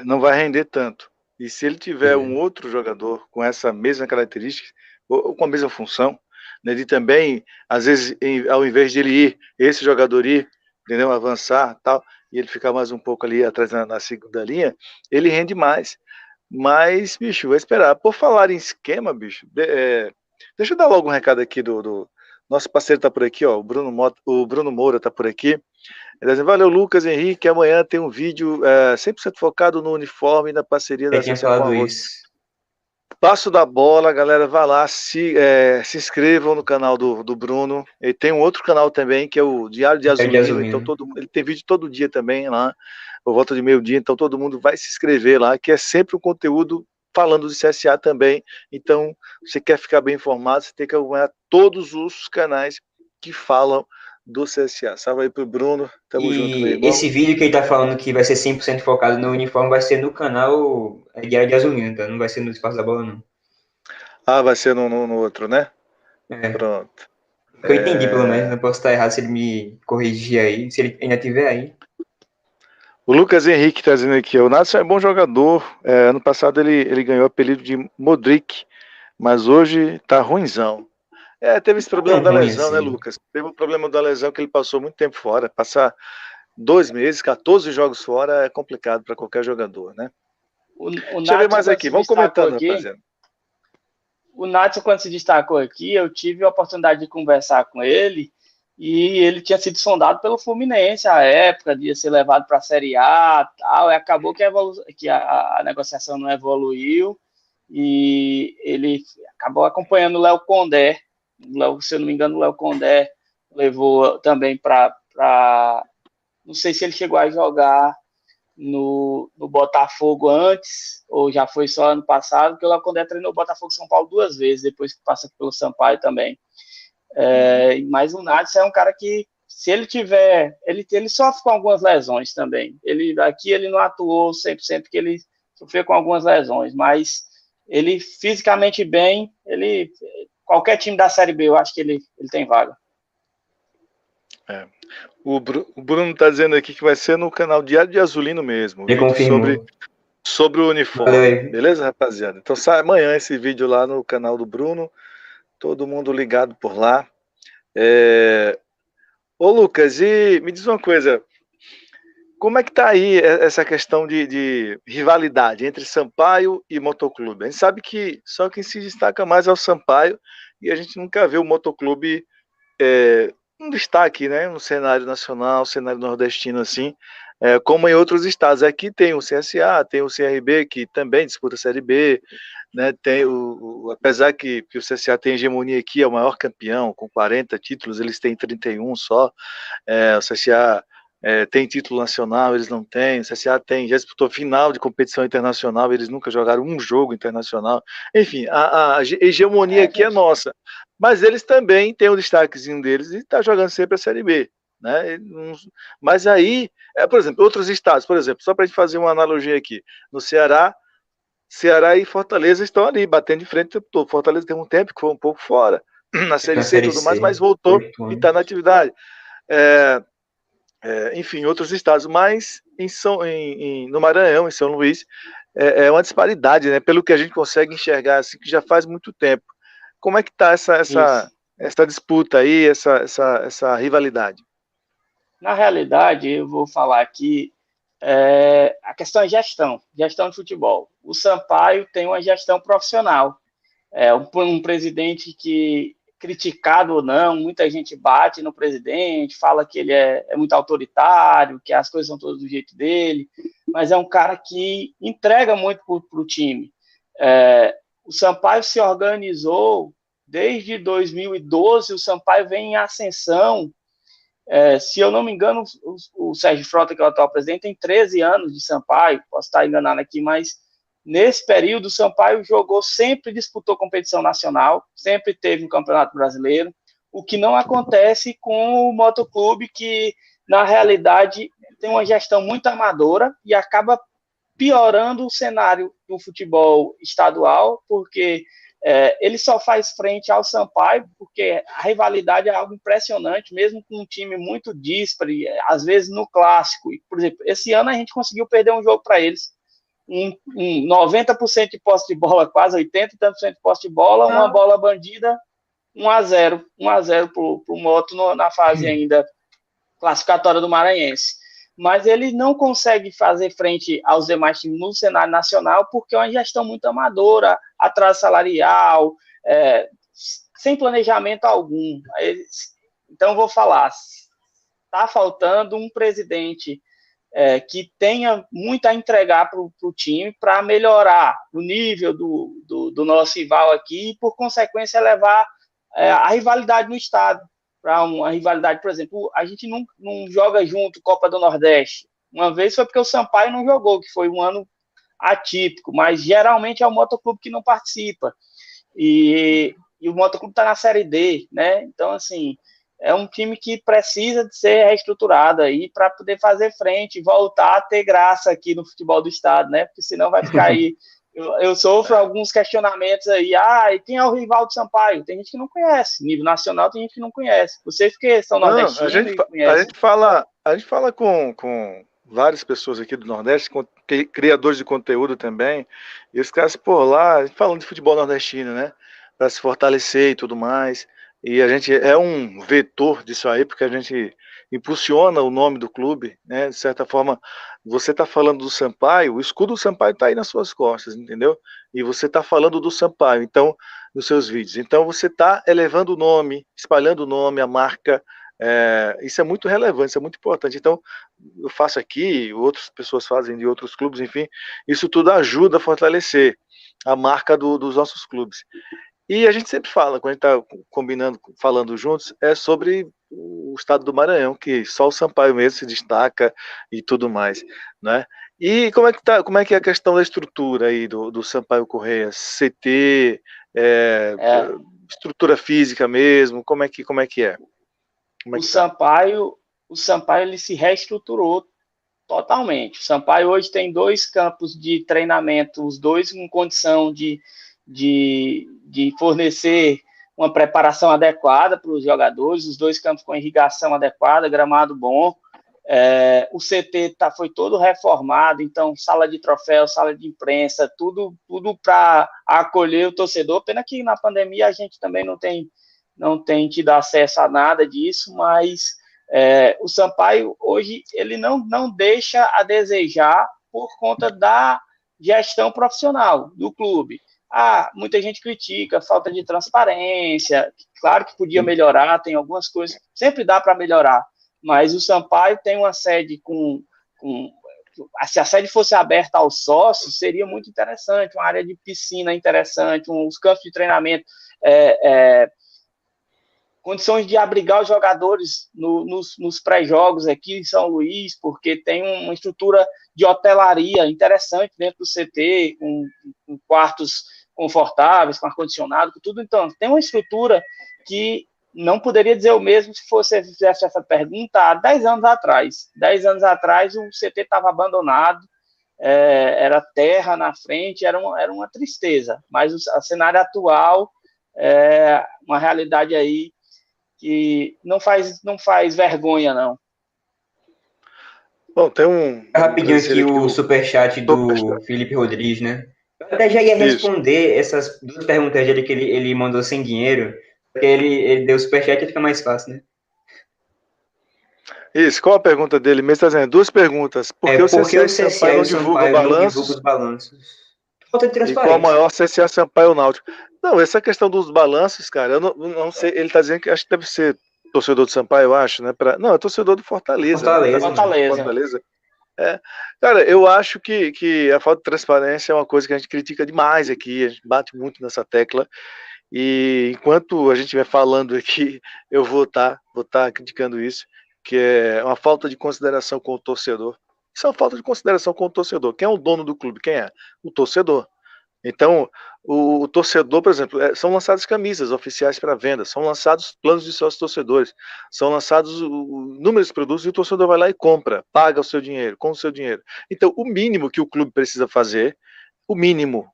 não vai render tanto. E se ele tiver um outro jogador com essa mesma característica, ou com a mesma função, né, de também, às vezes, ao invés de ele ir, esse jogador ir, entendeu, avançar, tal, e ele ficar mais um pouco ali atrás na segunda linha, ele rende mais. Mas, bicho, vou esperar. Por falar em esquema, bicho, deixa eu dar logo um recado aqui do nosso parceiro tá por aqui, ó, o Bruno Moura tá por aqui. Ele diz, valeu, Lucas Henrique, amanhã tem um vídeo 100% focado no uniforme e na parceria da Eu tinha CSA com a falado Road. isso. Passo da bola, galera, vai lá, se inscrevam no canal do Bruno. Ele tem um outro canal também, que é o Diário de É de Azulino, então Azulino. ele tem vídeo todo dia também lá, por volta de meio-dia, então todo mundo vai se inscrever lá, que é sempre um conteúdo falando de CSA também. Então, você quer ficar bem informado, você tem que acompanhar todos os canais que falam do CSA. Salve aí pro Bruno, tamo junto, meu E irmão. esse vídeo que ele tá falando que vai ser 100% focado no uniforme vai ser no canal Diário de Azulino, então não vai ser no Espaço da Bola, não. Ah, vai ser no outro, né? É, Pronto. o que eu entendi, pelo menos, não posso estar errado se ele me corrigir aí, se ele ainda estiver aí. O Lucas Henrique está dizendo aqui, o Natson é bom jogador, ano passado ele ganhou o apelido de Modric, mas hoje tá ruinzão. Teve esse Não problema tão da ruim lesão, né, assim. Lucas? Teve o problema da lesão que ele passou muito tempo fora. Passar 2 meses, 14 jogos fora é complicado para qualquer jogador, né? O Deixa eu ver Natson, mais quando aqui, se vamos destacou comentando, aqui, rapaziada. o Natson, quando se destacou aqui, eu tive a oportunidade de conversar com ele e ele tinha sido sondado pelo Fluminense à época, de ser levado para a Série A tal, e acabou que a negociação não evoluiu e ele acabou acompanhando o Léo Condé. Se eu não me engano, o Léo Condé levou também não sei se ele chegou a jogar no Botafogo antes, ou já foi só ano passado, porque o Léo Condé treinou o Botafogo São Paulo 2 vezes, depois que passa pelo Sampaio também. Mas o Nath é um cara que, se ele tiver, ele sofre com algumas lesões também. Ele não atuou 100% porque ele sofreu com algumas lesões, mas ele fisicamente bem, qualquer time da Série B, eu acho que ele tem vaga. O Bruno está dizendo aqui que vai ser no canal Diário de Azulino mesmo, o Ele vídeo confirmou. sobre o Valeu uniforme. aí. Beleza, rapaziada? Então sai amanhã esse vídeo lá no canal do Bruno, todo mundo ligado por lá. Ô Lucas, e me diz uma coisa, Como é que está aí essa questão de rivalidade entre Sampaio e Motoclube? A gente sabe que só quem se destaca mais é o Sampaio e a gente nunca vê o Motoclube um destaque, né, no cenário nacional, cenário nordestino assim, como em outros estados. Aqui tem o CSA, tem o CRB que também disputa a Série B, né, tem apesar que o CSA tem hegemonia aqui, é o maior campeão com 40 títulos, eles têm 31 só. O CSA tem título nacional, eles não têm. O CSA já disputou final de competição internacional, eles nunca jogaram um jogo internacional. Enfim, a hegemonia aqui é nossa. Mas eles também têm um destaquezinho deles e está jogando sempre a Série B. Né? Mas aí, por exemplo, outros estados, por exemplo, só para a gente fazer uma analogia aqui, no Ceará e Fortaleza estão ali, batendo de frente o tempo todo. Fortaleza tem um tempo que foi um pouco fora, na Série C e tudo mais, mas voltou e está na atividade. Enfim, outros estados, mas no Maranhão, em São Luís, é uma disparidade, né? Pelo que a gente consegue enxergar, assim, que já faz muito tempo. Como é que está essa disputa aí, essa rivalidade? Na realidade, eu vou falar aqui, a questão é gestão de futebol. O Sampaio tem uma gestão profissional, um presidente que, criticado ou não, muita gente bate no presidente, fala que ele é muito autoritário, que as coisas são todas do jeito dele, mas é um cara que entrega muito para o time. O Sampaio se organizou desde 2012, o Sampaio vem em ascensão. Se eu não me engano, o Sérgio Frota, que é o atual presidente, tem 13 anos de Sampaio, posso estar enganado aqui, mas nesse período o Sampaio sempre disputou competição nacional, sempre teve um campeonato brasileiro, o que não acontece com o Motoclube, que na realidade tem uma gestão muito amadora e acaba piorando o cenário do futebol estadual, porque ele só faz frente ao Sampaio, porque a rivalidade é algo impressionante, mesmo com um time muito díspare, às vezes no clássico. Por exemplo, esse ano a gente conseguiu perder um jogo para eles, 90% de posse de bola, quase 80% de posse de bola, uma bola bandida, 1-0 para o Moto na fase ainda classificatória do Maranhense. Mas ele não consegue fazer frente aos demais times no cenário nacional porque é uma gestão muito amadora, atraso salarial, sem planejamento algum. Então, vou falar, está faltando um presidente que tenha muito a entregar para o time para melhorar o nível do nosso rival aqui e, por consequência, levar a rivalidade no estado. Para uma rivalidade, por exemplo, a gente não joga junto Copa do Nordeste. Uma vez foi porque o Sampaio não jogou, que foi um ano atípico, mas geralmente é o Motoclube que não participa. E o Motoclube está na Série D, né? Então, assim, é um time que precisa de ser reestruturado aí para poder fazer frente e voltar a ter graça aqui no futebol do estado, né? Porque senão vai ficar aí. Eu sofro alguns questionamentos aí. E quem é o rival do Sampaio? Tem gente que não conhece. Nível nacional tem gente que não conhece. Vocês que são nordestinos e conhecem. A gente fala com várias pessoas aqui do Nordeste, criadores de conteúdo também, e os caras por lá falando de futebol nordestino, né? Para se fortalecer e tudo mais. E a gente é um vetor disso aí, porque a gente impulsiona o nome do clube, né? De certa forma, você está falando do Sampaio, o escudo do Sampaio está aí nas suas costas, entendeu? E você está falando do Sampaio, então, nos seus vídeos. Então, você está elevando o nome, espalhando o nome, a marca. Isso é muito relevante, isso é muito importante. Então, eu faço aqui, outras pessoas fazem de outros clubes, enfim, isso tudo ajuda a fortalecer a marca dos nossos clubes. E a gente sempre fala, quando a gente está combinando, falando juntos, é sobre o estado do Maranhão, que só o Sampaio mesmo se destaca e tudo mais, né? E como é que é a questão da estrutura aí do Sampaio Correia? CT, estrutura física mesmo, como é que é? O Sampaio ele se reestruturou totalmente. O Sampaio hoje tem 2 campos de treinamento, os 2 em condição de fornecer uma preparação adequada para os jogadores, os 2 campos com irrigação adequada, gramado bom. O CT foi todo reformado, então sala de troféu, sala de imprensa, tudo para acolher o torcedor. Pena que na pandemia a gente também não tem tido acesso a nada disso, mas O Sampaio, hoje, ele não deixa a desejar por conta da gestão profissional do clube. Muita gente critica a falta de transparência, claro que podia melhorar, tem algumas coisas, sempre dá para melhorar, mas o Sampaio tem uma sede se a sede fosse aberta aos sócios, seria muito interessante, uma área de piscina interessante, uns campos de treinamento, condições de abrigar os jogadores nos pré-jogos aqui em São Luís, porque tem uma estrutura de hotelaria interessante dentro do CT, com quartos confortáveis, com ar-condicionado, com tudo. Então, tem uma estrutura que não poderia dizer o mesmo se você fizesse essa pergunta há 10 anos atrás. 10 anos atrás, o CT estava abandonado, era terra na frente, era uma tristeza. Mas o cenário atual é uma realidade aí que não faz vergonha, não. Bom, tem Rapidinho aqui o superchat do Felipe Rodrigues, né? Eu até já ia responder essas duas perguntas dele que ele mandou sem dinheiro, porque ele deu superchat e fica mais fácil, né? Isso, qual a pergunta dele? Mesmo está dizendo duas perguntas. Por que o CSA Sampaio não divulga os balanços? Falta de transparência. E qual o maior CSA Sampaio ou Náutico? Não, essa questão dos balanços, cara, eu não sei. Ele está dizendo que acho que deve ser torcedor do Sampaio, eu acho, né? Não, é torcedor do Fortaleza. Fortaleza. Cara, eu acho que a falta de transparência é uma coisa que a gente critica demais aqui, a gente bate muito nessa tecla, e enquanto a gente estiver falando aqui, eu vou estar criticando isso, que é uma falta de consideração com o torcedor. Isso é uma falta de consideração com o torcedor. Quem é o dono do clube? Quem é? O torcedor. Então, o torcedor, por exemplo, são lançadas camisas oficiais para venda, são lançados planos de sócios torcedores, são lançados inúmeros produtos e o torcedor vai lá e compra, paga o seu dinheiro, com o seu dinheiro. Então, o mínimo que o clube precisa fazer, o mínimo,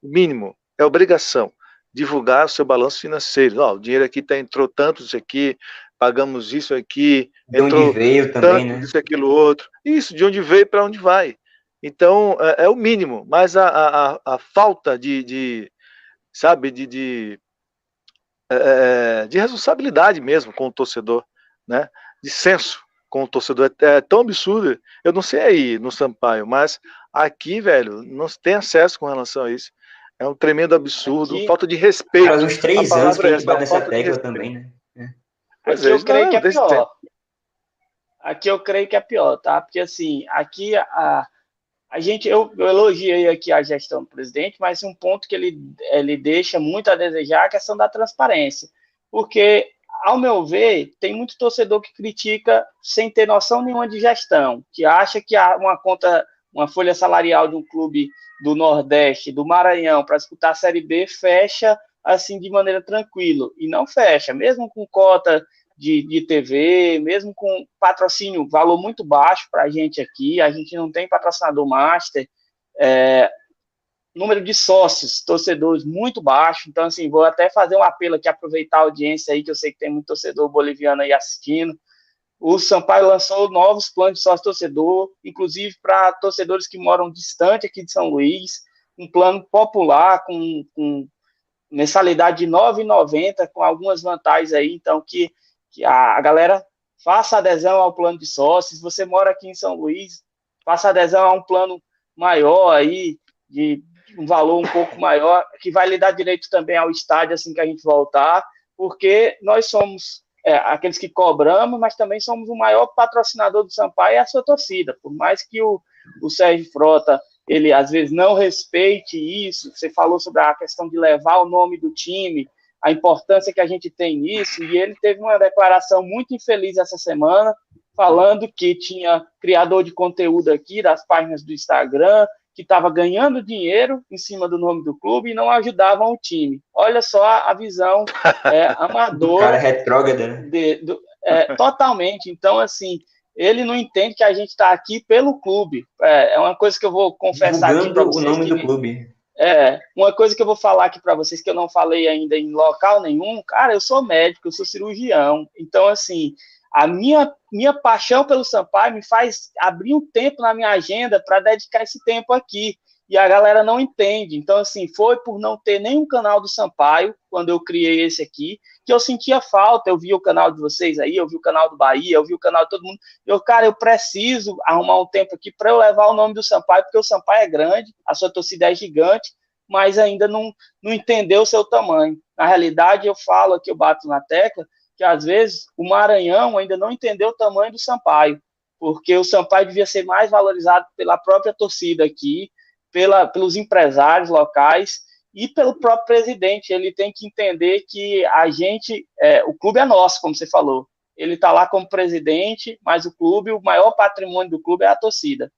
é obrigação, divulgar o seu balanço financeiro. O dinheiro aqui entrou tanto isso aqui, pagamos isso aqui, de onde veio também, né? Isso, aquilo, outro. Isso, de onde veio para onde vai. Então, é o mínimo, mas a falta de responsabilidade mesmo com o torcedor, né? De senso com o torcedor é tão absurdo. Eu não sei aí no Sampaio, mas aqui, velho, não se tem acesso com relação a isso. É um tremendo absurdo, aqui, falta de respeito. Faz uns 3 anos que a gente bate nessa tecla também, né? Aqui eu creio que é pior. Aqui eu creio que é pior, tá? Porque assim, aqui eu elogiei aqui a gestão do presidente, mas um ponto que ele deixa muito a desejar é a questão da transparência. Porque, ao meu ver, tem muito torcedor que critica sem ter noção nenhuma de gestão, que acha que uma folha salarial de um clube do Nordeste, do Maranhão, para disputar a Série B, fecha assim de maneira tranquila. E não fecha, mesmo com cota de TV, mesmo com patrocínio, valor muito baixo para a gente aqui, a gente não tem patrocinador master, número de sócios, torcedores muito baixo, então assim, vou até fazer um apelo aqui, aproveitar a audiência aí, que eu sei que tem muito torcedor boliviano aí assistindo. O Sampaio lançou novos planos de sócio-torcedor, inclusive para torcedores que moram distante aqui de São Luís, um plano popular com mensalidade de R$ 9,90, com algumas vantagens aí, então que a galera faça adesão ao plano de sócios. Se você mora aqui em São Luís, faça adesão a um plano maior aí, de um valor um pouco maior, que vai lhe dar direito também ao estádio assim que a gente voltar, porque nós somos aqueles que cobramos, mas também somos o maior patrocinador do Sampaio e a sua torcida. Por mais que o Sérgio Frota, ele às vezes não respeite isso, você falou sobre a questão de levar o nome do time, a importância que a gente tem nisso, e ele teve uma declaração muito infeliz essa semana, falando que tinha criador de conteúdo aqui, das páginas do Instagram, que estava ganhando dinheiro em cima do nome do clube e não ajudavam o time. Olha só a visão amadora. Cara retrógrada, né? Totalmente. Então, assim, ele não entende que a gente está aqui pelo clube. É uma coisa que eu vou confessar aqui para vocês. O nome do clube. Uma coisa que eu vou falar aqui para vocês, que eu não falei ainda em local nenhum, cara, eu sou médico, eu sou cirurgião, então, assim, a minha paixão pelo Sampaio me faz abrir um tempo na minha agenda para dedicar esse tempo aqui, e a galera não entende. Então, assim, foi por não ter nenhum canal do Sampaio, quando eu criei esse aqui, que eu sentia falta. Eu vi o canal de vocês aí, eu vi o canal do Bahia, eu vi o canal de todo mundo. Cara, eu preciso arrumar um tempo aqui para eu levar o nome do Sampaio, porque o Sampaio é grande, a sua torcida é gigante, mas ainda não entendeu o seu tamanho. Na realidade, eu falo aqui, eu bato na tecla, que às vezes o Maranhão ainda não entendeu o tamanho do Sampaio, porque o Sampaio devia ser mais valorizado pela própria torcida aqui, pelos empresários locais e pelo próprio presidente. Ele tem que entender que o clube é nosso, como você falou. Ele está lá como presidente, mas o maior patrimônio do clube é a torcida.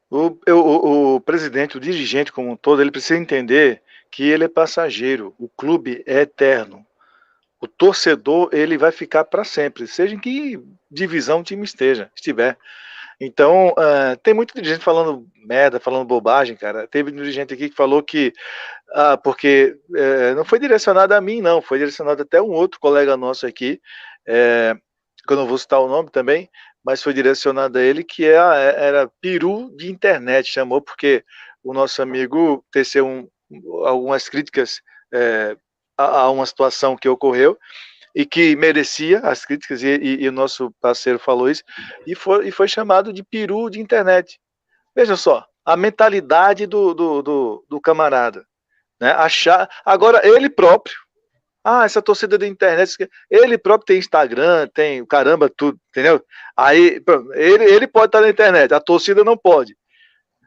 O presidente, o dirigente como um todo, ele precisa entender que ele é passageiro, o clube é eterno. O torcedor, ele vai ficar para sempre, seja em que divisão o time estiver. Então, tem muito dirigente falando merda, falando bobagem, cara. Teve um dirigente aqui que falou que, porque não foi direcionado a mim, não, foi direcionado até um outro colega nosso aqui, que eu não vou citar o nome também, mas foi direcionado a ele, que era peru de internet, chamou, porque o nosso amigo teceu algumas críticas a uma situação que ocorreu, e que merecia as críticas, e o nosso parceiro falou isso, e foi chamado de peru de internet. Veja só, a mentalidade do camarada, né? Agora, ele próprio, essa torcida da internet, ele próprio tem Instagram, tem caramba, tudo, entendeu? Aí, ele pode estar na internet, a torcida não pode.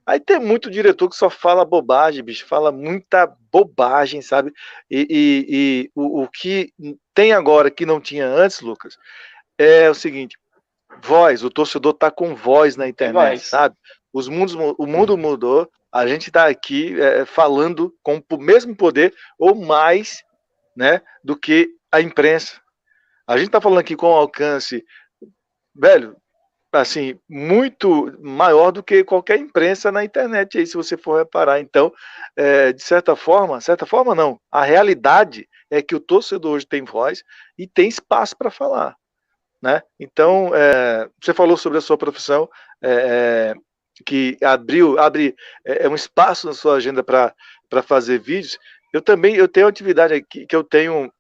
Aí tem muito diretor que só fala bobagem, bicho, fala muita bobagem, sabe? E o que tem agora que não tinha antes, Lucas, é o seguinte: voz, o torcedor tá com voz na internet, sabe? O mundo mudou, a gente tá aqui falando com o mesmo poder ou mais, né, do que a imprensa. A gente tá falando aqui com alcance, velho, assim, muito maior do que qualquer imprensa na internet, aí, se você for reparar. Então, de certa forma não, a realidade é que o torcedor hoje tem voz e tem espaço para falar, né? Então, você falou sobre a sua profissão, que abre um espaço na sua agenda para fazer vídeos. Eu tenho uma atividade aqui, que eu tenho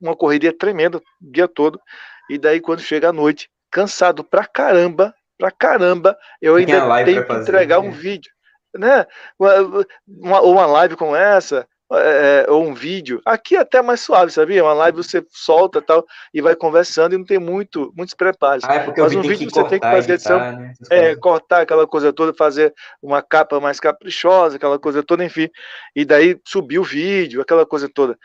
uma correria tremenda o dia todo, e daí quando chega a noite, cansado pra caramba, eu ainda tenho que entregar um vídeo, né? Uma live como essa, ou um vídeo. Aqui é até mais suave, sabia? Uma live você solta tal e vai conversando e não tem muitos preparos. Mas um vídeo você tem que fazer edição, né? Cortar aquela coisa toda, fazer uma capa mais caprichosa, aquela coisa toda, enfim. E daí subir o vídeo, aquela coisa toda.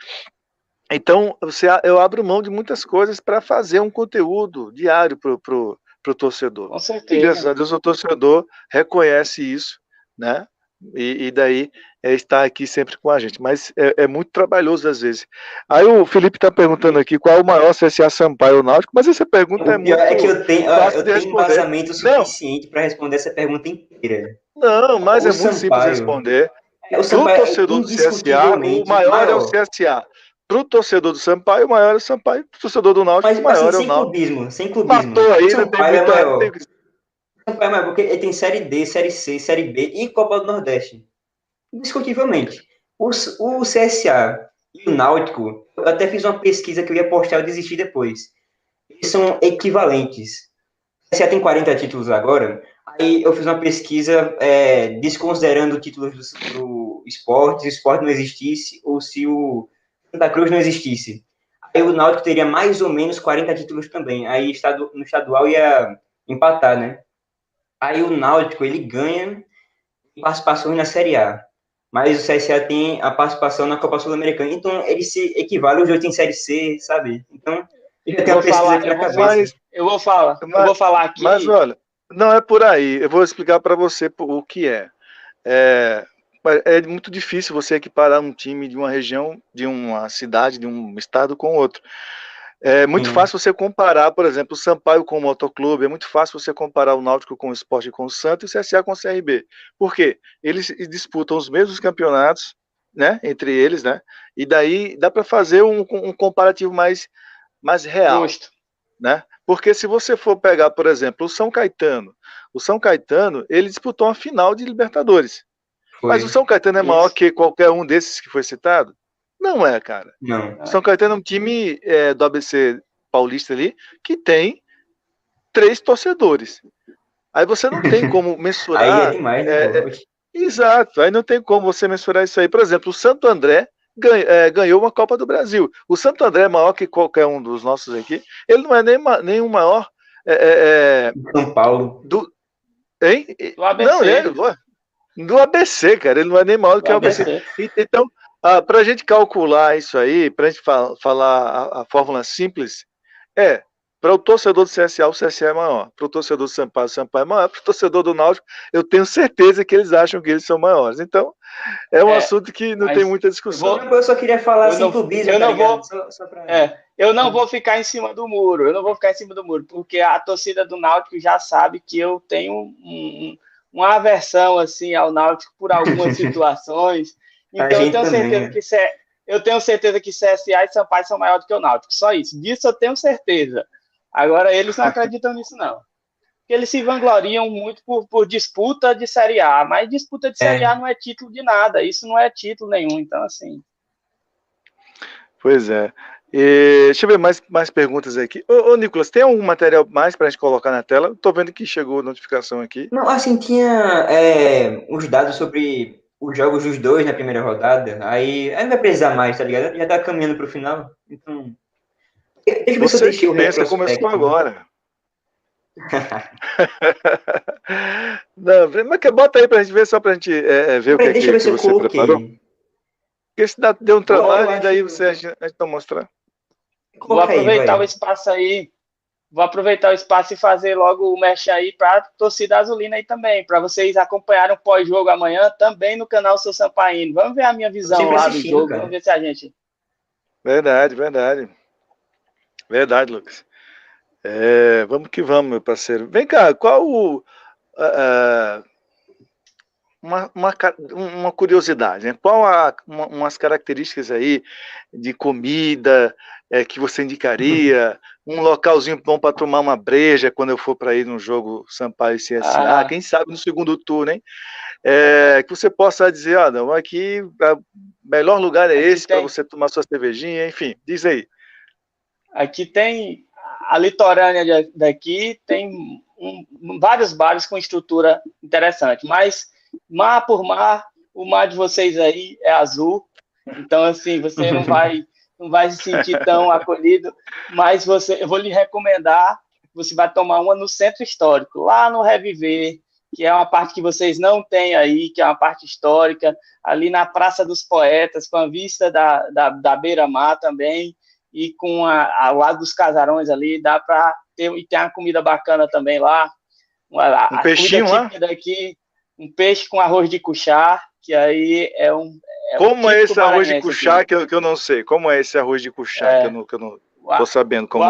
Então, eu abro mão de muitas coisas para fazer um conteúdo diário pro torcedor. Com certeza. E graças a Deus o torcedor reconhece isso, né? E daí está aqui sempre com a gente. Mas é muito trabalhoso às vezes. Aí o Felipe está perguntando aqui qual é o maior CSA Sampaio ou Náutico, mas essa pergunta muito é que eu tenho embasamento suficiente para responder essa pergunta inteira. Não, mas é muito simples responder. Para o torcedor do CSA, o maior é o CSA. Para o torcedor do Sampaio, o maior é o Sampaio. Para o torcedor do Náutico, o maior é o Náutico. Sem clubismo. Matou aí, o Sampaio é maior. O Sampaio é maior porque ele tem Série D, Série C, Série B e Copa do Nordeste. Indiscutivelmente. O CSA e o Náutico, eu até fiz uma pesquisa que eu ia postar, eu desisti depois. Eles são equivalentes. O CSA tem 40 títulos agora. Aí eu fiz uma pesquisa desconsiderando títulos do Sport, se o Sport não existisse ou se o Santa Cruz não existisse. Aí o Náutico teria mais ou menos 40 títulos também. Aí no estadual ia empatar, né? Aí o Náutico, ele ganha participações na Série A. Mas o CSA tem a participação na Copa Sul-Americana. Então, ele se equivale, os dois têm Série C, sabe? Então, eu tenho uma pesquisa aqui na cabeça. Eu vou falar aqui. Mas, olha, não é por aí. Eu vou explicar para você o que é. É muito difícil você equiparar um time de uma região, de uma cidade, de um estado com outro. É muito fácil você comparar, por exemplo, o Sampaio com o Motoclube, é muito fácil você comparar o Náutico com o Sport com o Santos e o CSA com o CRB. Por quê? Eles disputam os mesmos campeonatos, né, entre eles, né, e daí dá para fazer um comparativo mais real. Justo. Né? Porque se você for pegar, por exemplo, o São Caetano, ele disputou uma final de Libertadores. Mas o São Caetano é maior que qualquer um desses que foi citado? Não é, cara. Não. O São Caetano é um time do ABC Paulista ali que tem 3 torcedores. Aí você não tem como mensurar. Aí é demais, né, pô? Exato, aí não tem como você mensurar isso aí. Por exemplo, o Santo André ganhou uma Copa do Brasil. O Santo André é maior que qualquer um dos nossos aqui. Ele não é nem o maior. São Paulo. Hein? Do ABC. Não, ele é do ABC, cara. Ele não é nem maior do que o ABC. Então, para a gente calcular isso aí, para a gente falar a fórmula simples, para o torcedor do CSA, o CSA é maior. Para o torcedor do Sampaio, o Sampaio é maior. Para o torcedor do Náutico, eu tenho certeza que eles acham que eles são maiores. Então, é um assunto que não tem muita discussão. Eu só queria falar assim clubismo, tá ligado? Eu não vou ficar em cima do muro. Porque a torcida do Náutico já sabe que eu tenho uma aversão assim, ao Náutico por algumas situações. Então, eu tenho certeza que CSA e Sampaio são maiores do que o Náutico. Só isso. Disso eu tenho certeza. Agora, eles não acreditam nisso, não. Porque eles se vangloriam muito por disputa de Série A. Mas disputa de Série A não é título de nada. Isso não é título nenhum. Então, assim... Pois é. Deixa eu ver mais perguntas aqui. Ô, Nicolas, tem algum material mais para a gente colocar na tela? Estou vendo que chegou a notificação aqui. Não, assim, tinha uns dados sobre os jogos dos dois na primeira rodada. Aí não vai precisar mais, tá ligado? Já tá caminhando pro final. Então. Deixa eu ver se eu deixei o retrospecto. Começou agora. Não, mas bota aí pra gente ver, só pra gente ver o que deixa eu ver se você preparou. Porque se deu um trabalho e daí a gente não mostrar. Vou aproveitar o espaço aí. Vou aproveitar o espaço e fazer logo o mesh aí para torcida azulina aí também, para vocês acompanharem o pós-jogo amanhã também no canal Seu Sampaino. Vamos ver a minha visão lá do jogo, cara. Vamos ver se a gente... Verdade, Lucas. Vamos que vamos, meu parceiro. Vem cá, qual uma curiosidade, né? Qual umas características aí de comida que você indicaria? Um localzinho bom para tomar uma breja quando eu for para ir no jogo Sampaio e CSA, quem sabe no segundo turno, hein? Que você possa dizer, não, aqui o melhor lugar é esse para você tomar sua cervejinha, enfim, diz aí. Aqui tem a litorânea daqui, tem vários bares com estrutura interessante, mas mar por mar, o mar de vocês aí é azul, então assim, você não vai se sentir tão acolhido, mas eu vou lhe recomendar, você vai tomar uma no Centro Histórico, lá no Reviver, que é uma parte que vocês não têm aí, que é uma parte histórica, ali na Praça dos Poetas, com a vista da beira-mar também, e com ao lado dos casarões ali, dá para ter, e tem uma comida bacana também lá, um peixinho lá? Daqui, um peixe com arroz de cuchá, que aí como é esse arroz de cuchá que eu não sei? Como é esse arroz de cuchá que eu não estou sabendo como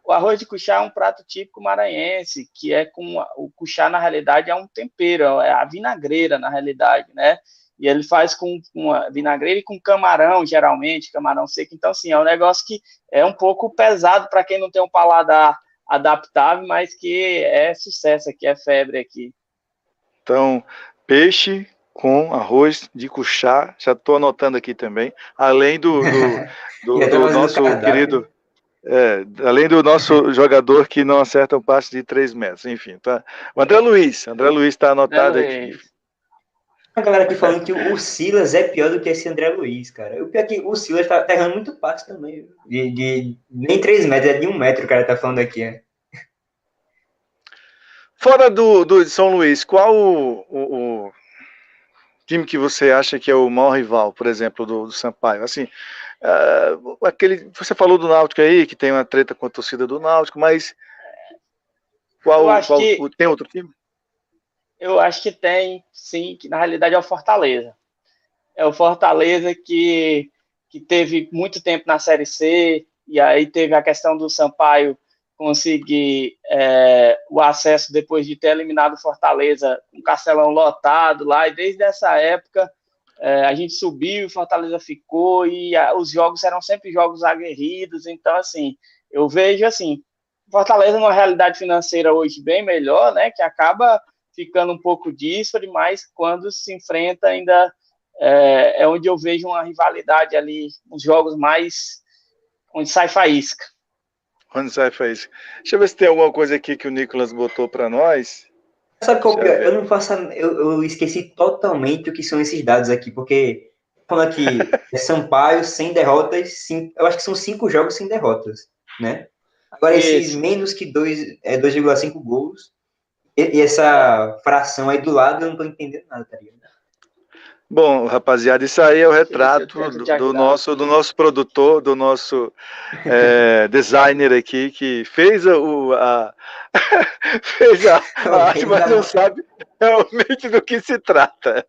o arroz de cuchá é um prato típico maranhense, que é com o cuchá, na realidade, é um tempero, é a vinagreira, na realidade, né? E ele faz com a vinagreira e com camarão, geralmente, camarão seco. Então, assim, é um negócio que é um pouco pesado para quem não tem um paladar adaptável, mas que é sucesso aqui, é febre aqui. Então, peixe com arroz de cuchá, já estou anotando aqui também, além do nosso querido... além do nosso jogador que não acerta um passe de 3 metros, enfim, tá? O André Luiz está anotado aqui. A galera aqui falando que o Silas é pior do que esse André Luiz, cara. O pior é que o Silas tá errando muito passe também. Nem 3 metros, é de 1 metro o cara tá falando aqui, né? Fora do São Luís, qual o time que você acha que é o maior rival, por exemplo, do Sampaio? Assim, você falou do Náutico aí, que tem uma treta com a torcida do Náutico, mas tem outro time? Eu acho que tem, sim, que na realidade é o Fortaleza. É o Fortaleza que teve muito tempo na Série C, e aí teve a questão do Sampaio conseguir o acesso depois de ter eliminado o Fortaleza, um Castelão lotado lá, e desde essa época a gente subiu, o Fortaleza ficou, e os jogos eram sempre jogos aguerridos. Então, assim, eu vejo assim, Fortaleza numa realidade financeira hoje bem melhor, né, que acaba ficando um pouco díspare, mas quando se enfrenta ainda é onde eu vejo uma rivalidade ali, uns jogos mais onde sai faísca. Onde sai faísca? Deixa eu ver se tem alguma coisa aqui que o Nicolas botou para nós. Sabe qual é o pior? Eu não faço. Eu esqueci totalmente o que são esses dados aqui, porque falando aqui, Sampaio sem derrotas, eu acho que são 5 jogos sem derrotas, né? Agora, esses menos que 2,5 gols, e essa fração aí do lado, eu não tô entendendo nada, tá ligado? Bom, rapaziada, isso aí é o retrato do nosso produtor, do nosso designer aqui, que fez fez a arte, mas não sabe realmente do que se trata.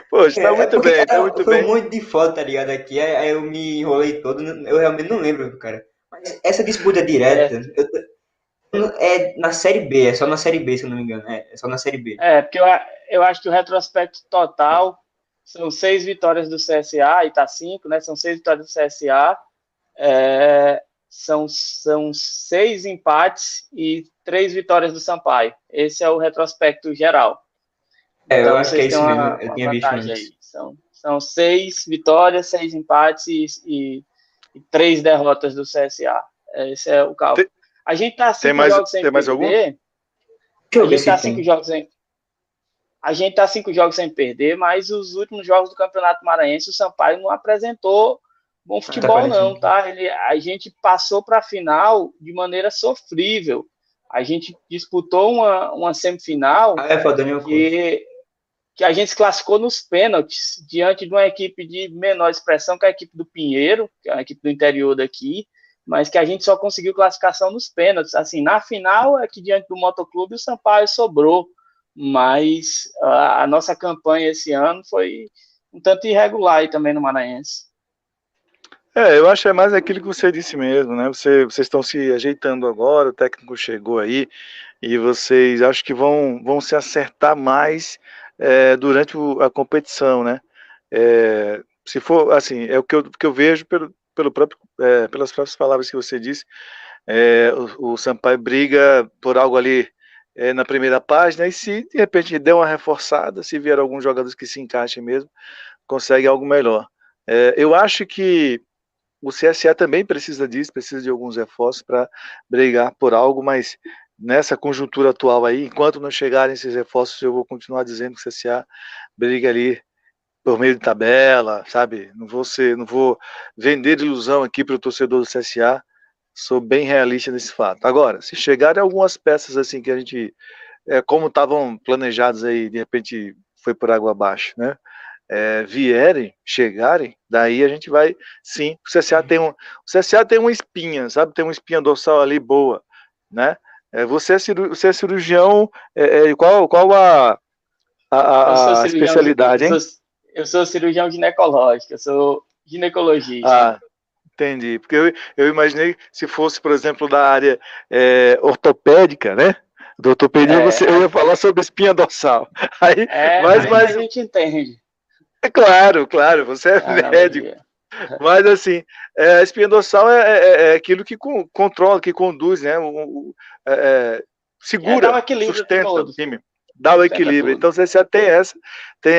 Poxa, tá muito bem, tá muito foi bem. Um monte de foto, tá ligado, aqui, aí eu me enrolei todo, eu realmente não lembro, cara. Mas essa disputa direta, é na Série B, é só na Série B, se eu não me engano, é só na Série B. Porque eu acho que o retrospecto total são 6 vitórias do CSA, e tá 5, né? São 6 vitórias do CSA, são 6 empates e 3 vitórias do Sampaio. Esse é o retrospecto geral. Então, eu acho que é isso mesmo, eu tinha visto antes. Aí. São 6 vitórias, 6 empates e 3 derrotas do CSA. Esse é o cálculo. A gente tá 5 jogos sem perder. Mais algum? A gente tá 5 jogos sem... A gente tá 5 jogos sem perder, mas os últimos jogos do Campeonato Maranhense, o Sampaio não apresentou bom futebol, não, tá? A gente passou para a final de maneira sofrível. A gente disputou uma semifinal que a gente se classificou nos pênaltis, diante de uma equipe de menor expressão, que é a equipe do Pinheiro, que é a equipe do interior daqui, mas que a gente só conseguiu classificação nos pênaltis. Assim, na final, é que diante do Motoclube, o Sampaio sobrou, mas a nossa campanha esse ano foi um tanto irregular aí também no Maranhense. Eu acho que é mais aquilo que você disse mesmo, né? Vocês estão se ajeitando agora, o técnico chegou aí, e vocês acho que vão se acertar mais durante a competição, né? Se for, assim, é o que eu vejo pelas próprias palavras que você disse, o Sampaio briga por algo ali na primeira página, e se de repente der uma reforçada, se vier alguns jogadores que se encaixem mesmo, consegue algo melhor. Eu acho que o CSA também precisa disso, precisa de alguns reforços para brigar por algo, mas nessa conjuntura atual aí, enquanto não chegarem esses reforços, eu vou continuar dizendo que o CSA briga ali por meio de tabela, sabe? Não vou vender ilusão aqui para o torcedor do CSA, sou bem realista nesse fato. Agora, se chegarem algumas peças assim que a gente, como estavam planejados aí, de repente foi por água abaixo, né? Chegarem, daí a gente vai, sim, o CSA tem uma espinha, sabe, tem uma espinha dorsal ali boa, né, você é cirurgião, qual a especialidade, hein? Eu sou cirurgião ginecológico, eu sou ginecologista. Entendi, porque eu imaginei se fosse, por exemplo, da área ortopédica, né, do ortopedia, eu ia falar sobre espinha dorsal, aí, mas a gente entende. Claro, você é médico. Mas assim, a espinha dorsal é aquilo que controla, que conduz, né? Segura, sustenta o time, dá o equilíbrio. Então você já tem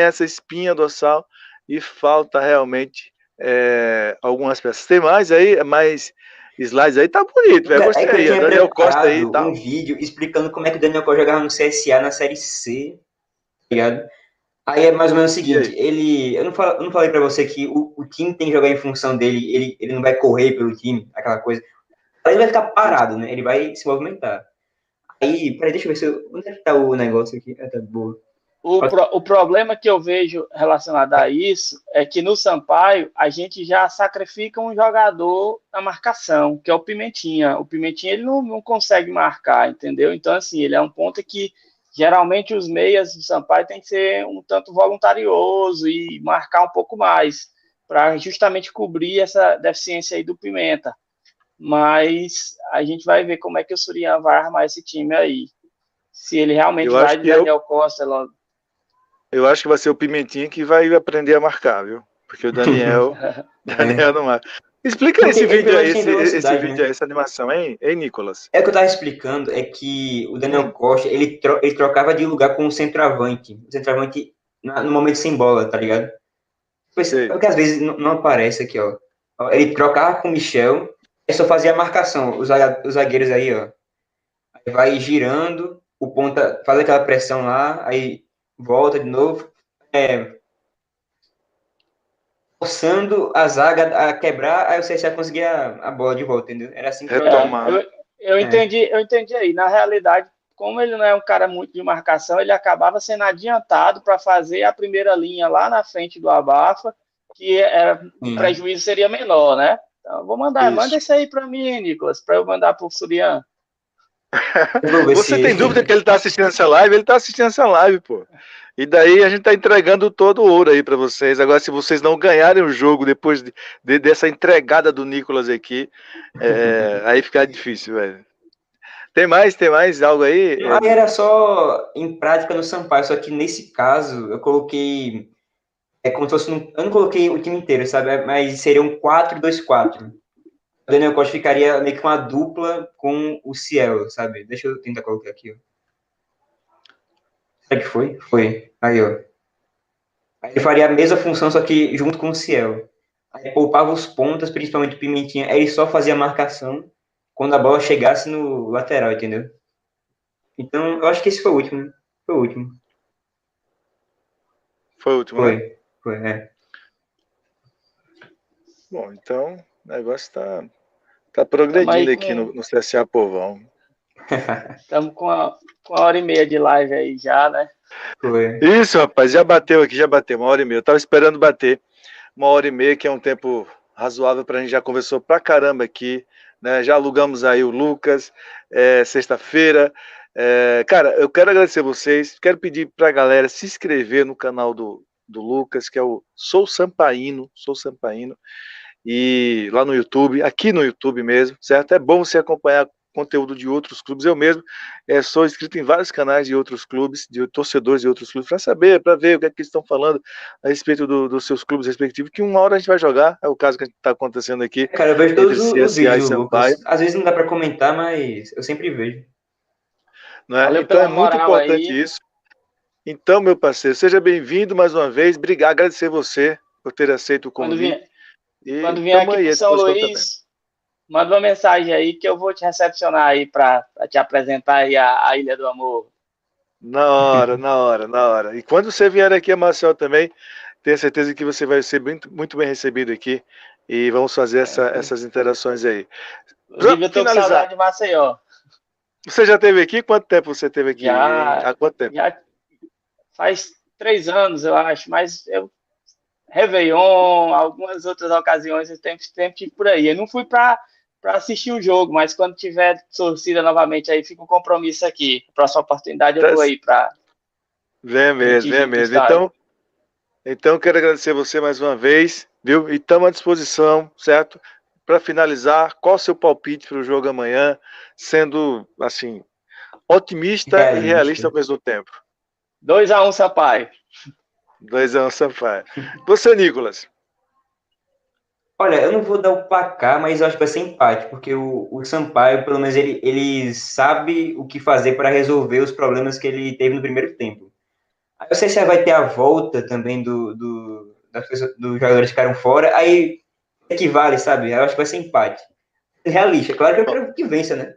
essa espinha dorsal e falta realmente algumas peças. Tem mais aí, mais slides aí, tá bonito, velho. Gostei aí, Daniel Costa aí e tal. Um vídeo explicando como é que o Daniel Costa jogava no CSA na Série C, tá ligado? Aí é mais ou menos o seguinte, eu não falei pra você que o time tem que jogar em função dele, ele não vai correr pelo time, aquela coisa. Ele vai ficar parado, né? Ele vai se movimentar. Aí, peraí, deixa eu ver onde é que tá o negócio aqui? Tá boa. O problema que eu vejo relacionado a isso é que no Sampaio a gente já sacrifica um jogador na marcação, que é o Pimentinha. O Pimentinha ele não consegue marcar, entendeu? Então, assim, ele é um ponto que geralmente os meias do Sampaio tem que ser um tanto voluntarioso e marcar um pouco mais, para justamente cobrir essa deficiência aí do Pimenta. Mas a gente vai ver como é que o Surian vai armar esse time aí. Se ele realmente vai de Daniel Costa logo. Eu acho que vai ser o Pimentinha que vai aprender a marcar, viu? Porque o Daniel não marca. Explica esse Porque ele vídeo pelo aí, menos tem velocidade, né? essa animação, hein, Nicolas? É o que eu tava explicando, é que o Daniel Costa, ele trocava de lugar com o centroavante. O centroavante no momento sem bola, tá ligado? Sei. Porque às vezes não aparece aqui, ó. Ele trocava com o Michel, aí só fazia a marcação. Os zagueiros aí, ó. Aí vai girando, o ponta faz aquela pressão lá, aí volta de novo. Forçando a zaga a quebrar, aí o CSA conseguia a bola de volta, entendeu? Era assim que jogava. Retomar. Eu entendi aí. Na realidade, como ele não é um cara muito de marcação, ele acabava sendo adiantado para fazer a primeira linha lá na frente do Abafa, que o prejuízo seria menor, né? Então, vou manda isso aí para mim, Nicolas, para eu mandar para o Surian. Você tem dúvida que ele está assistindo essa live? Ele está assistindo essa live, pô. E daí a gente está entregando todo o ouro aí para vocês. Agora, se vocês não ganharem o jogo depois dessa entregada do Nicolas aqui, aí fica difícil, velho. Tem mais algo aí? Aí era só em prática no Sampaio, só que nesse caso eu coloquei. É como se fosse. Eu não coloquei o time inteiro, sabe? Mas seria um 4-2-4. O Daniel Costa ficaria meio que uma dupla com o Ciel, sabe? Deixa eu tentar colocar aqui, ó. Será que foi? Foi. Aí, ó. Aí ele faria a mesma função, só que junto com o Ciel. Aí poupava os pontas, principalmente o Pimentinha. Aí ele só fazia a marcação quando a bola chegasse no lateral, entendeu? Então, eu acho que esse foi o último, né? Foi o último. Foi o último, né? Foi, é. Bom, então o negócio tá progredindo aqui no CSA Povão. Estamos com uma hora e meia de live aí já, né? Foi. Isso, rapaz, já bateu aqui, 1h30. Eu tava esperando bater 1h30, que é um tempo razoável pra gente, já conversou pra caramba aqui, né? Já alugamos aí o Lucas, sexta-feira. Cara, eu quero agradecer vocês, quero pedir pra galera se inscrever no canal do Lucas, que é o Sou Sampaíno, e lá no YouTube, aqui no YouTube mesmo, certo? É bom você acompanhar conteúdo de outros clubes. Eu mesmo sou inscrito em vários canais de outros clubes, de torcedores de outros clubes, para saber, para ver o que é que eles estão falando a respeito dos seus clubes respectivos, que uma hora a gente vai jogar, é o caso que está acontecendo aqui. Cara, eu vejo todos os vídeos do Sampaio. Lucas. Às vezes não dá para comentar, mas eu sempre vejo. Não é? Então é muito importante isso. Então, meu parceiro, seja bem-vindo mais uma vez. Obrigado, agradecer você por ter aceito o convite. Quando vier aqui para São Luís, manda uma mensagem aí que eu vou te recepcionar aí para te apresentar aí a Ilha do Amor. Na hora. E quando você vier aqui a Maceió também, tenho certeza que você vai ser muito bem recebido aqui e vamos fazer essas interações aí. Inclusive, eu tô com saudade de Maceió. Você já esteve aqui? Quanto tempo você esteve aqui? Há quanto tempo? Já faz 3 anos, eu acho, mas Réveillon, algumas outras ocasiões, eu sempre tive por aí. Eu não fui para assistir o jogo, mas quando tiver torcida novamente aí, fica um compromisso aqui. Próxima oportunidade eu vou aí para... Vem mesmo. Então, quero agradecer você mais uma vez, viu? E estamos à disposição, certo? Para finalizar, qual o seu palpite para o jogo amanhã, sendo, assim, otimista e realista ao mesmo tempo? 2-1, Sampaio. 2-1, Sampaio. Você, Nicolas? Olha, eu não vou dar o placar, mas eu acho que vai ser empate, porque o Sampaio, pelo menos, ele sabe o que fazer para resolver os problemas que ele teve no primeiro tempo. Aí o CSA vai ter a volta também dos jogadores que ficaram fora, aí equivale, sabe? Eu acho que vai ser empate. Realista, claro que eu quero que vença, né?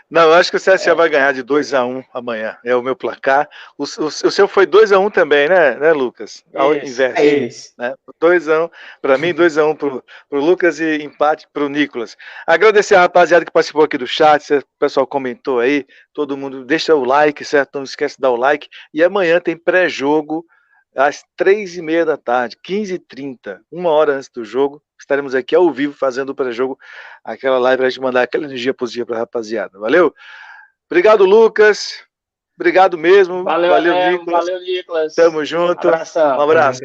Não, eu acho que o CSA vai ganhar de 2-1 amanhã. É o meu placar. O seu foi 2-1 também, né, Lucas? Ao inverso. Eles. Né? 2-1 para mim, 2-1 pro Lucas e empate pro Nicolas. Agradecer a rapaziada que participou aqui do chat, o pessoal comentou aí, todo mundo deixa o like, certo? Não esquece de dar o like. E amanhã tem pré-jogo às 3h30 da tarde, 15h30, 1 hora antes do jogo. Estaremos aqui ao vivo fazendo o pré-jogo, aquela live para a gente mandar aquela energia positiva para a rapaziada. Valeu? Obrigado, Lucas. Obrigado mesmo. Valeu, Nicolas. Tamo junto. Abração. Um abraço.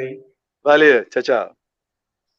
Valeu. Tchau.